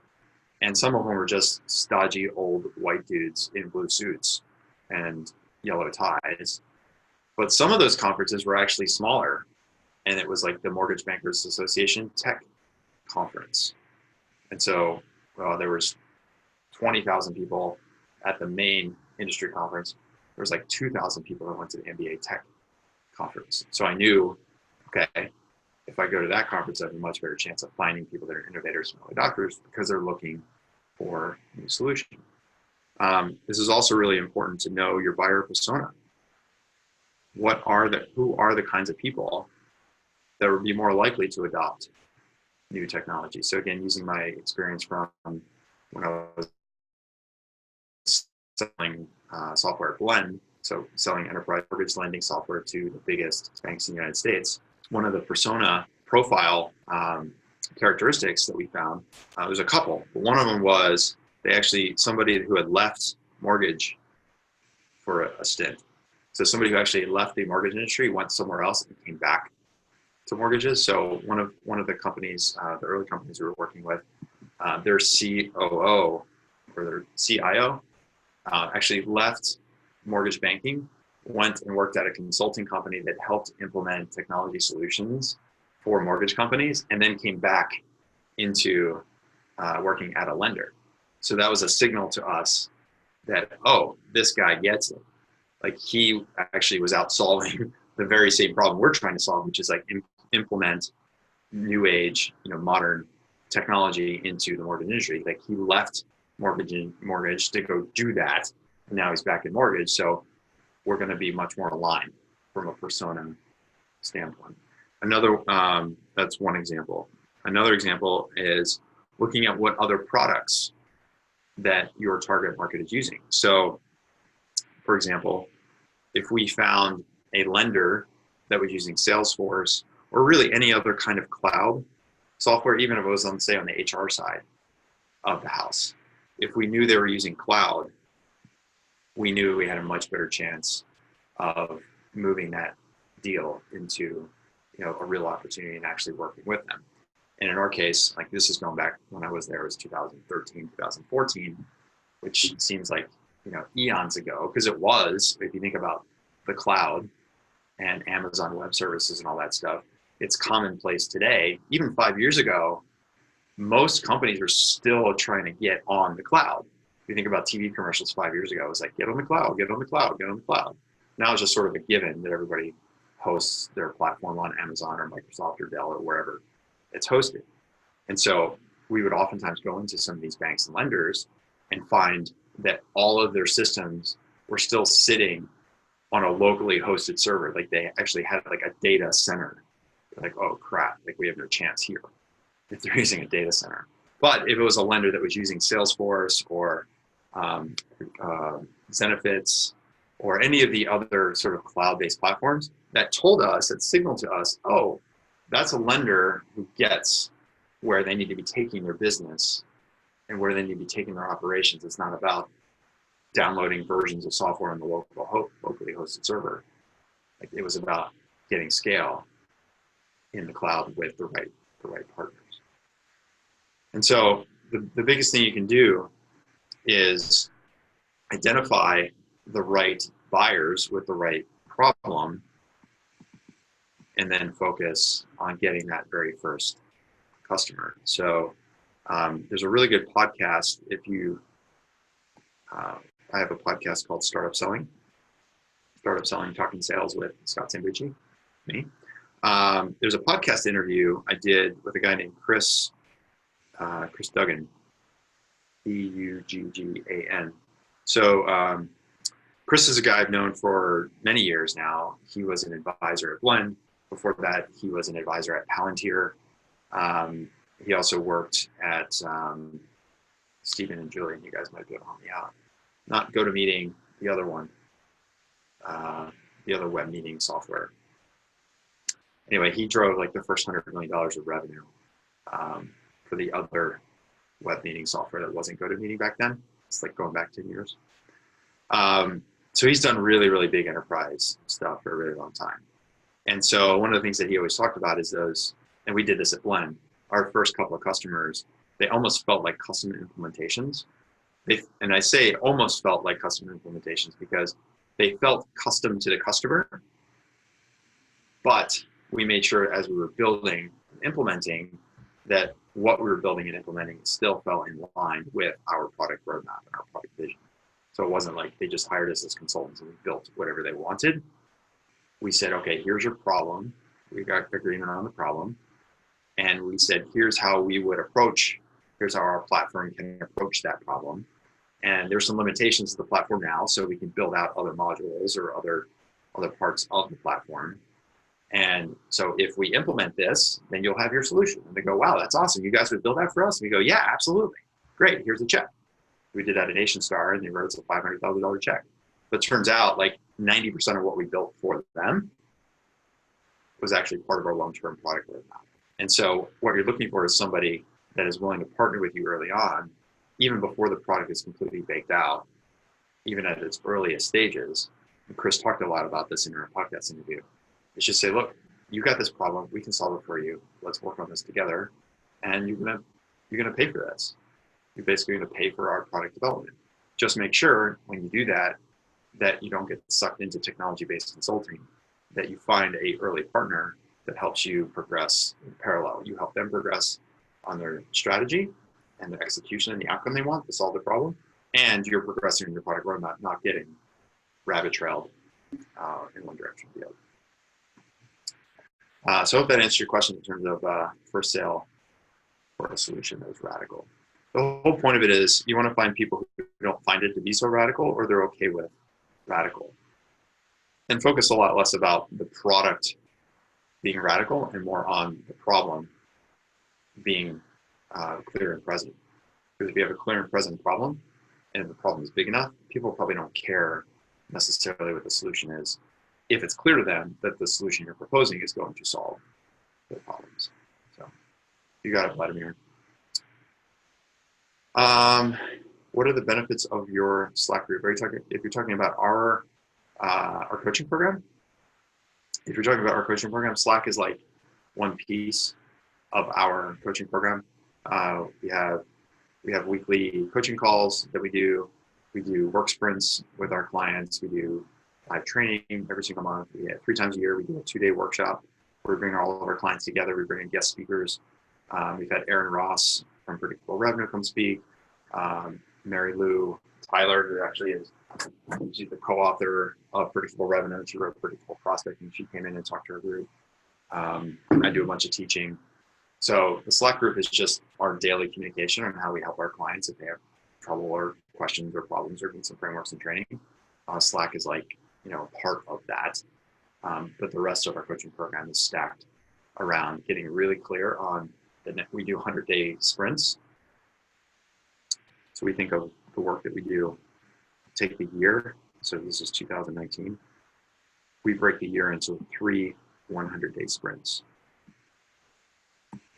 A: and some of them were just stodgy old white dudes in blue suits and yellow ties. But some of those conferences were actually smaller, and it was like the Mortgage Bankers Association Tech Conference. And so there was 20,000 people at the main industry conference, there was like 2,000 people that went to the MBA tech conference. So I knew, okay, if I go to that conference, I have a much better chance of finding people that are innovators and early adopters because they're looking for a new solution. This is also really important to know your buyer persona. Who are the kinds of people that would be more likely to adopt new technology? So again, using my experience from when I was selling software at Blend, so selling enterprise mortgage lending software to the biggest banks in the United States, one of the persona profile characteristics that we found, there's a couple, but one of them was somebody who had left mortgage for a stint. So somebody who actually left the mortgage industry, went somewhere else and came back to mortgages. So one of the companies, the early companies we were working with, their COO or their CIO actually left mortgage banking, went and worked at a consulting company that helped implement technology solutions for mortgage companies, and then came back into working at a lender. So that was a signal to us that, oh, this guy gets it. Like he actually was out solving the very same problem we're trying to solve, which is like implement new age, modern technology into the mortgage industry. Like he left mortgage to go do that, and now he's back in mortgage. So we're going to be much more aligned from a persona standpoint. That's one example. Another example is looking at what other products that your target market is using. So, for example, if we found a lender that was using Salesforce or really any other kind of cloud software, even if it was on the HR side of the house, if we knew they were using cloud, we knew we had a much better chance of moving that deal into a real opportunity and actually working with them. And in our case, like this is going back when I was there, it was 2013, 2014, which seems like eons ago, because it was, if you think about the cloud and Amazon Web Services and all that stuff, it's commonplace today. Even 5 years ago, most companies are still trying to get on the cloud. If you think about TV commercials 5 years ago, it was like, get on the cloud, get on the cloud, get on the cloud. Now it's just sort of a given that everybody hosts their platform on Amazon or Microsoft or Dell or wherever it's hosted. And so we would oftentimes go into some of these banks and lenders and find that all of their systems were still sitting on a locally hosted server. Like they actually had like a data center. They're like, oh crap, like we have no chance here if they're using a data center. But if it was a lender that was using Salesforce or Zenefits or any of the other sort of cloud-based platforms, that signaled to us, oh, that's a lender who gets where they need to be taking their business and where they need to be taking their operations. It's not about downloading versions of software on the locally hosted server. Like it was about getting scale in the cloud with the right partners. And so the biggest thing you can do is identify the right buyers with the right problem, and then focus on getting that very first customer. So there's a really good podcast. I have a podcast called Startup Selling, Talking Sales with Scott Sambucci, me. There's a podcast interview I did with a guy named Chris Duggan, Duggan. So Chris is a guy I've known for many years now. He was an advisor at Blend. Before that, he was an advisor at Palantir. He also worked at Stephen and Julian. You guys might be able to help me out. Not GoToMeeting, the other one, the other web meeting software. Anyway, he drove like the first $100 million of revenue for the other web meeting software that wasn't GoToMeeting back then. It's like going back 10 years. So he's done really, really big enterprise stuff for a really long time. And so one of the things that he always talked about is those, and we did this at Blend, our first couple of customers, they almost felt like custom implementations. And I say almost felt like custom implementations because they felt custom to the customer, but we made sure as we were building and implementing that what we were building and implementing still fell in line with our product roadmap and our product vision. So it wasn't like they just hired us as consultants and we built whatever they wanted. We said, okay, here's your problem. We got agreement on the problem. And we said, here's how we would approach, here's how our platform can approach that problem. And there's some limitations to the platform now, so we can build out other modules or other parts of the platform. And so if we implement this, then you'll have your solution. And they go, wow, that's awesome. You guys would build that for us? And we go, yeah, absolutely. Great, here's a check. We did that at NationStar, and they wrote us a $500,000 check. But it turns out like 90% of what we built for them was actually part of our long-term product roadmap. And so what you're looking for is somebody that is willing to partner with you early on, even before the product is completely baked out, even at its earliest stages. And Chris talked a lot about this in our podcast interview. It's just say, look, you got this problem, we can solve it for you. Let's work on this together. And you're gonna pay for this. You're basically gonna pay for our product development. Just make sure when you do that, that you don't get sucked into technology-based consulting, that you find a early partner that helps you progress in parallel. You help them progress on their strategy and their execution and the outcome they want to solve the problem. And you're progressing in your product roadmap, not getting rabbit trailed in one direction or the other. So I hope that answers your question in terms of first sale for a solution that is radical. The whole point of it is you want to find people who don't find it to be so radical, or they're okay with radical. And focus a lot less about the product being radical and more on the problem being clear and present. Because if you have a clear and present problem, and the problem is big enough, people probably don't care necessarily what the solution is, if it's clear to them that the solution you're proposing is going to solve their problems. So you got it, Vladimir. What are the benefits of your Slack group? If you're talking about our coaching program, if you're talking about our coaching program, Slack is like one piece of our coaching program. We have weekly coaching calls that we do. We do work sprints with our clients. We do live training every single month. We have 3 times a year. We do a 2-day workshop where we bring all of our clients together. We bring in guest speakers. We've had Aaron Ross from Predictable Revenue come speak. Mary Lou Tyler, who actually she's the co-author of Predictable Revenue. She wrote Predictable Prospect, and she came in and talked to her group. I do a bunch of teaching. So the Slack group is just our daily communication on how we help our clients if they have trouble or questions or problems or need some frameworks and training. Slack is like, part of that. But the rest of our coaching program is stacked around getting really clear on we do 100-day sprints. So we think of the work that we do, take the year. So this is 2019. We break the year into 3 100-day sprints.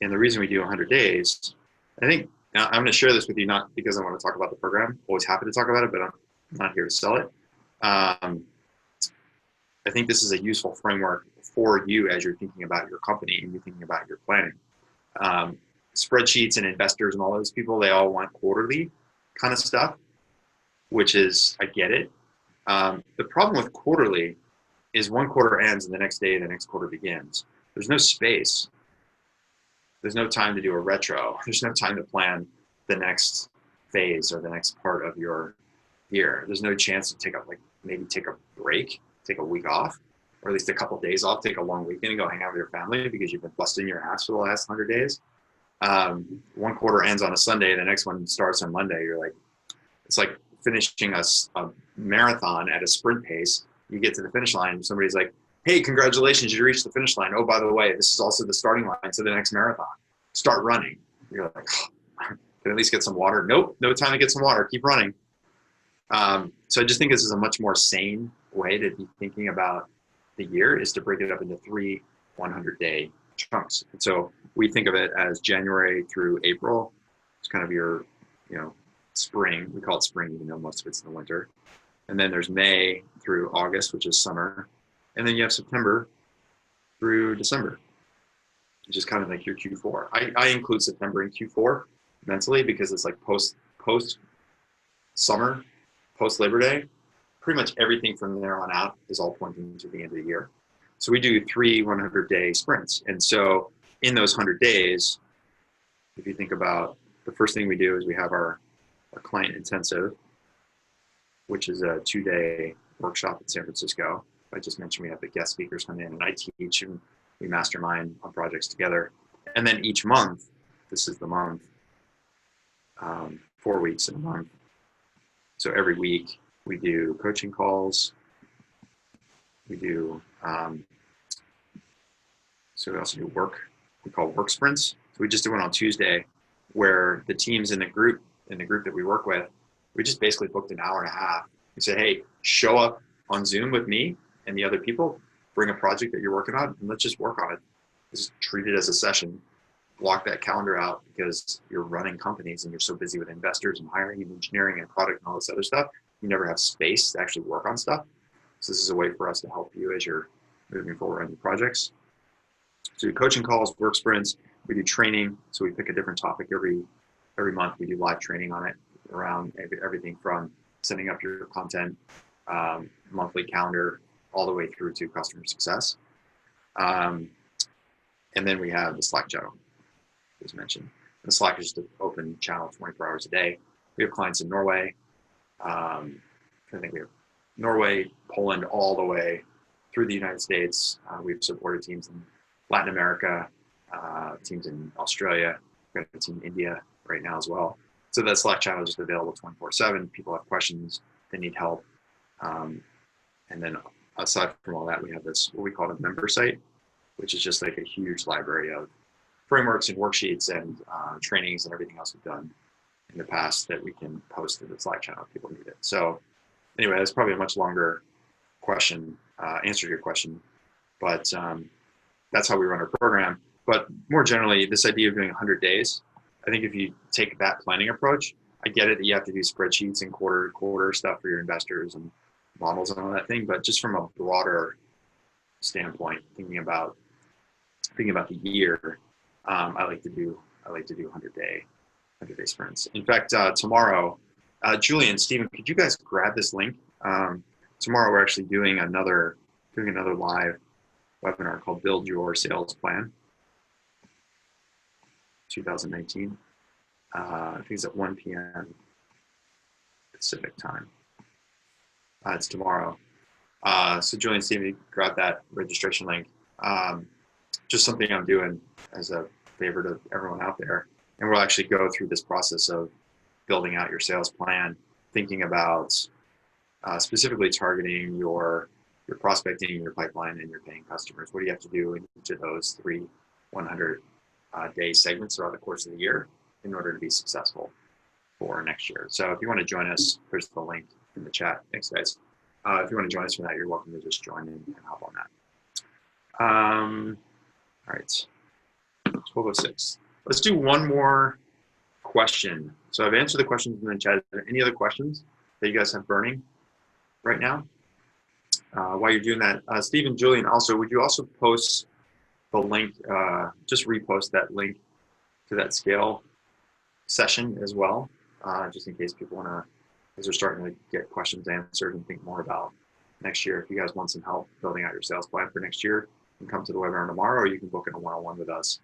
A: And the reason we do 100 days, I think, now I'm going to share this with you, not because I want to talk about the program, always happy to talk about it, but I'm not here to sell it. I think this is a useful framework for you as you're thinking about your company and you're thinking about your planning. Spreadsheets and investors and all those people, they all want quarterly kind of stuff, which is, I get it. The problem with quarterly is one quarter ends and the next day the next quarter begins. There's no space. There's no time to do a retro. There's no time to plan the next phase or the next part of your year. There's no chance to maybe take a break, take a week off, or at least a couple of days off, take a long weekend and go hang out with your family because you've been busting your ass for the last 100 days. One quarter ends on a Sunday, the next one starts on Monday. It's like finishing a marathon at a sprint pace. You get to the finish line, and somebody's like, hey, congratulations, you reached the finish line. Oh, by the way, this is also the starting line to the next marathon. Start running. You're like, can I at least get some water? Nope, no time to get some water. Keep running. So I just think this is a much more sane way to be thinking about the year, is to break it up into 3 100-day chunks. And so we think of it as January through April. It's kind of your, spring. We call it spring, even though most of it's in the winter. And then there's May through August, which is summer. And then you have September through December, which is kind of like your Q4. I include September in Q4 mentally because it's like post summer, post Labor Day. Pretty much everything from there on out is all pointing to the end of the year. So we do 3 100-day sprints. And so in those 100 days, if you think about the first thing we do is we have our client intensive. which is a 2-day workshop in San Francisco. I just mentioned we have the guest speakers come in and I teach and we mastermind on projects together. And then each month, this is the month, 4 weeks in a month. So every week we do coaching calls. We do, so we also do we call work sprints. So we just did one on Tuesday where the teams in the group that we work with, we just basically booked an hour and a half. We said, hey, show up on Zoom with me and the other people, bring a project that you're working on, and let's just work on it. Just treat it as a session. Block that calendar out because you're running companies and you're so busy with investors and hiring and engineering and product and all this other stuff. You never have space to actually work on stuff. So this is a way for us to help you as you're moving forward on your projects. So we do coaching calls, work sprints, we do training. So we pick a different topic every month. We do live training on it around everything from setting up your content, monthly calendar, all the way through to customer success. And then we have the Slack channel, as mentioned. The Slack is just an open channel 24 hours a day. We have clients in Norway. I think we have Norway, Poland, all the way through the United States. We've supported teams in Latin America, teams in Australia, we've got a team in India right now as well. So that Slack channel is just available 24/7. People have questions, they need help. And then aside from all that, we have this, what we call a member site, which is just like a huge library of frameworks and worksheets and trainings and everything else we've done in the past that we can post to the Slack channel if people need it. So anyway, that's probably a much longer question, answer to your question, but that's how we run our program. But more generally, this idea of doing 100 days, I think if you take that planning approach, I get it that you have to do spreadsheets and quarter stuff for your investors and models and all that thing, but just from a broader standpoint, thinking about the year, I like to do 100-day sprints. In fact, tomorrow, Julian, Stephen, could you guys grab this link? Tomorrow we're actually doing another live webinar called Build Your Sales Plan 2019. I think it's at 1 p.m. Pacific time. It's tomorrow. So Julian, Stephen, grab that registration link. Just something I'm doing as a favor to everyone out there. And we'll actually go through this process of building out your sales plan, thinking about specifically targeting your prospecting, your pipeline, and your paying customers. What do you have to do in each of those 3 100-day segments throughout the course of the year in order to be successful for next year? So if you want to join us, there's the link in the chat. Thanks, guys. If you want to join us for that, you're welcome to just join and hop on that. All right, 12:06. Let's do one more question. So I've answered the questions in the chat. Are there any other questions that you guys have burning right now? While you're doing that, Steve and Julian, also, would you also post the link, just repost that link to that scale session as well, just in case people want to, as they're starting to get questions answered and think more about next year. If you guys want some help building out your sales plan for next year, you can come to the webinar tomorrow, or you can book in a one-on-one with us.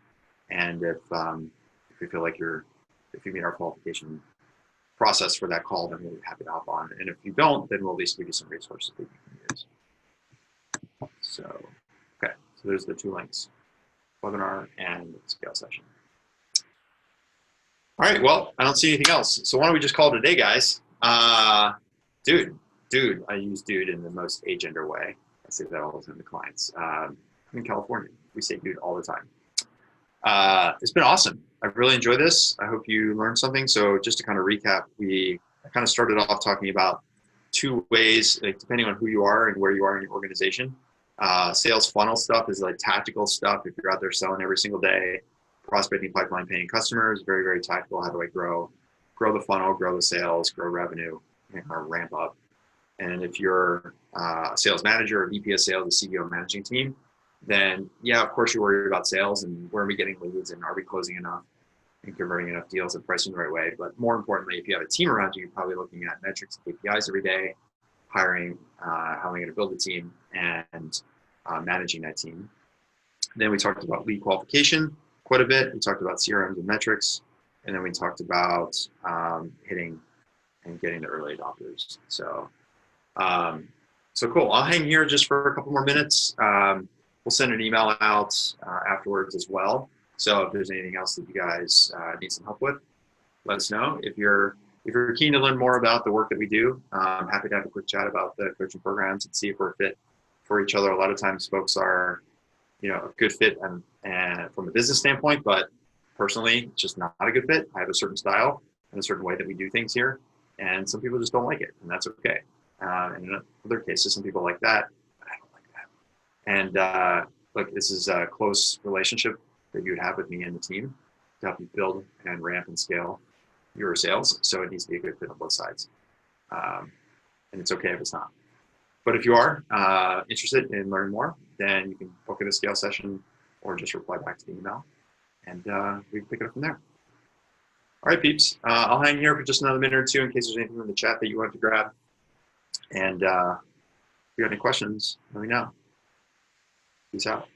A: And if you feel like if you meet our qualification process for that call, then we'll be happy to hop on. And if you don't, then we'll at least give you some resources that you can use. So, okay, so there's the 2 links, webinar and scale session. All right, well, I don't see anything else. So why don't we just call it a day, guys? Dude, I use dude in the most agender way. I say that all the time to clients. I'm in California. We say dude all the time. It's been awesome. I really enjoyed this. I hope you learned something. So just to kind of recap, I kind of started off talking about 2 ways, like, depending on who you are and where you are in your organization. Sales funnel stuff is like tactical stuff. If you're out there selling every single day, prospecting, pipeline, paying customers, very, very tactical. How do I grow the funnel, grow the sales, grow revenue, and ramp up? And if you're a sales manager, a VP of sales, a CEO managing team, then yeah, of course you're worried about sales and where are we getting leads and are we closing enough and converting enough deals and pricing the right way. But more importantly, if you have a team around you, you're probably looking at metrics and KPIs every day, hiring, how am I going to build a team, and managing that team. Then we talked about lead qualification quite a bit. We talked about CRMs and metrics. And then we talked about hitting and getting the early adopters. So, so cool. I'll hang here just for a couple more minutes. We'll send an email out afterwards as well. So if there's anything else that you guys need some help with, let us know. If you're keen to learn more about the work that we do, I'm happy to have a quick chat about the coaching programs and see if we're a fit for each other. A lot of times folks are, a good fit and from a business standpoint, but personally, it's just not a good fit. I have a certain style and a certain way that we do things here, and some people just don't like it, and that's okay. And in other cases, some people like that, but I don't like that. And look, this is a close relationship that you would have with me and the team to help you build and ramp and scale your sales. So it needs to be a good fit on both sides. And it's okay if it's not. But if you are interested in learning more, then you can book in a scale session or just reply back to the email, and we can pick it up from there. All right, peeps. I'll hang here for just another minute or two in case there's anything in the chat that you want to grab. And if you have any questions, let me know. Peace out.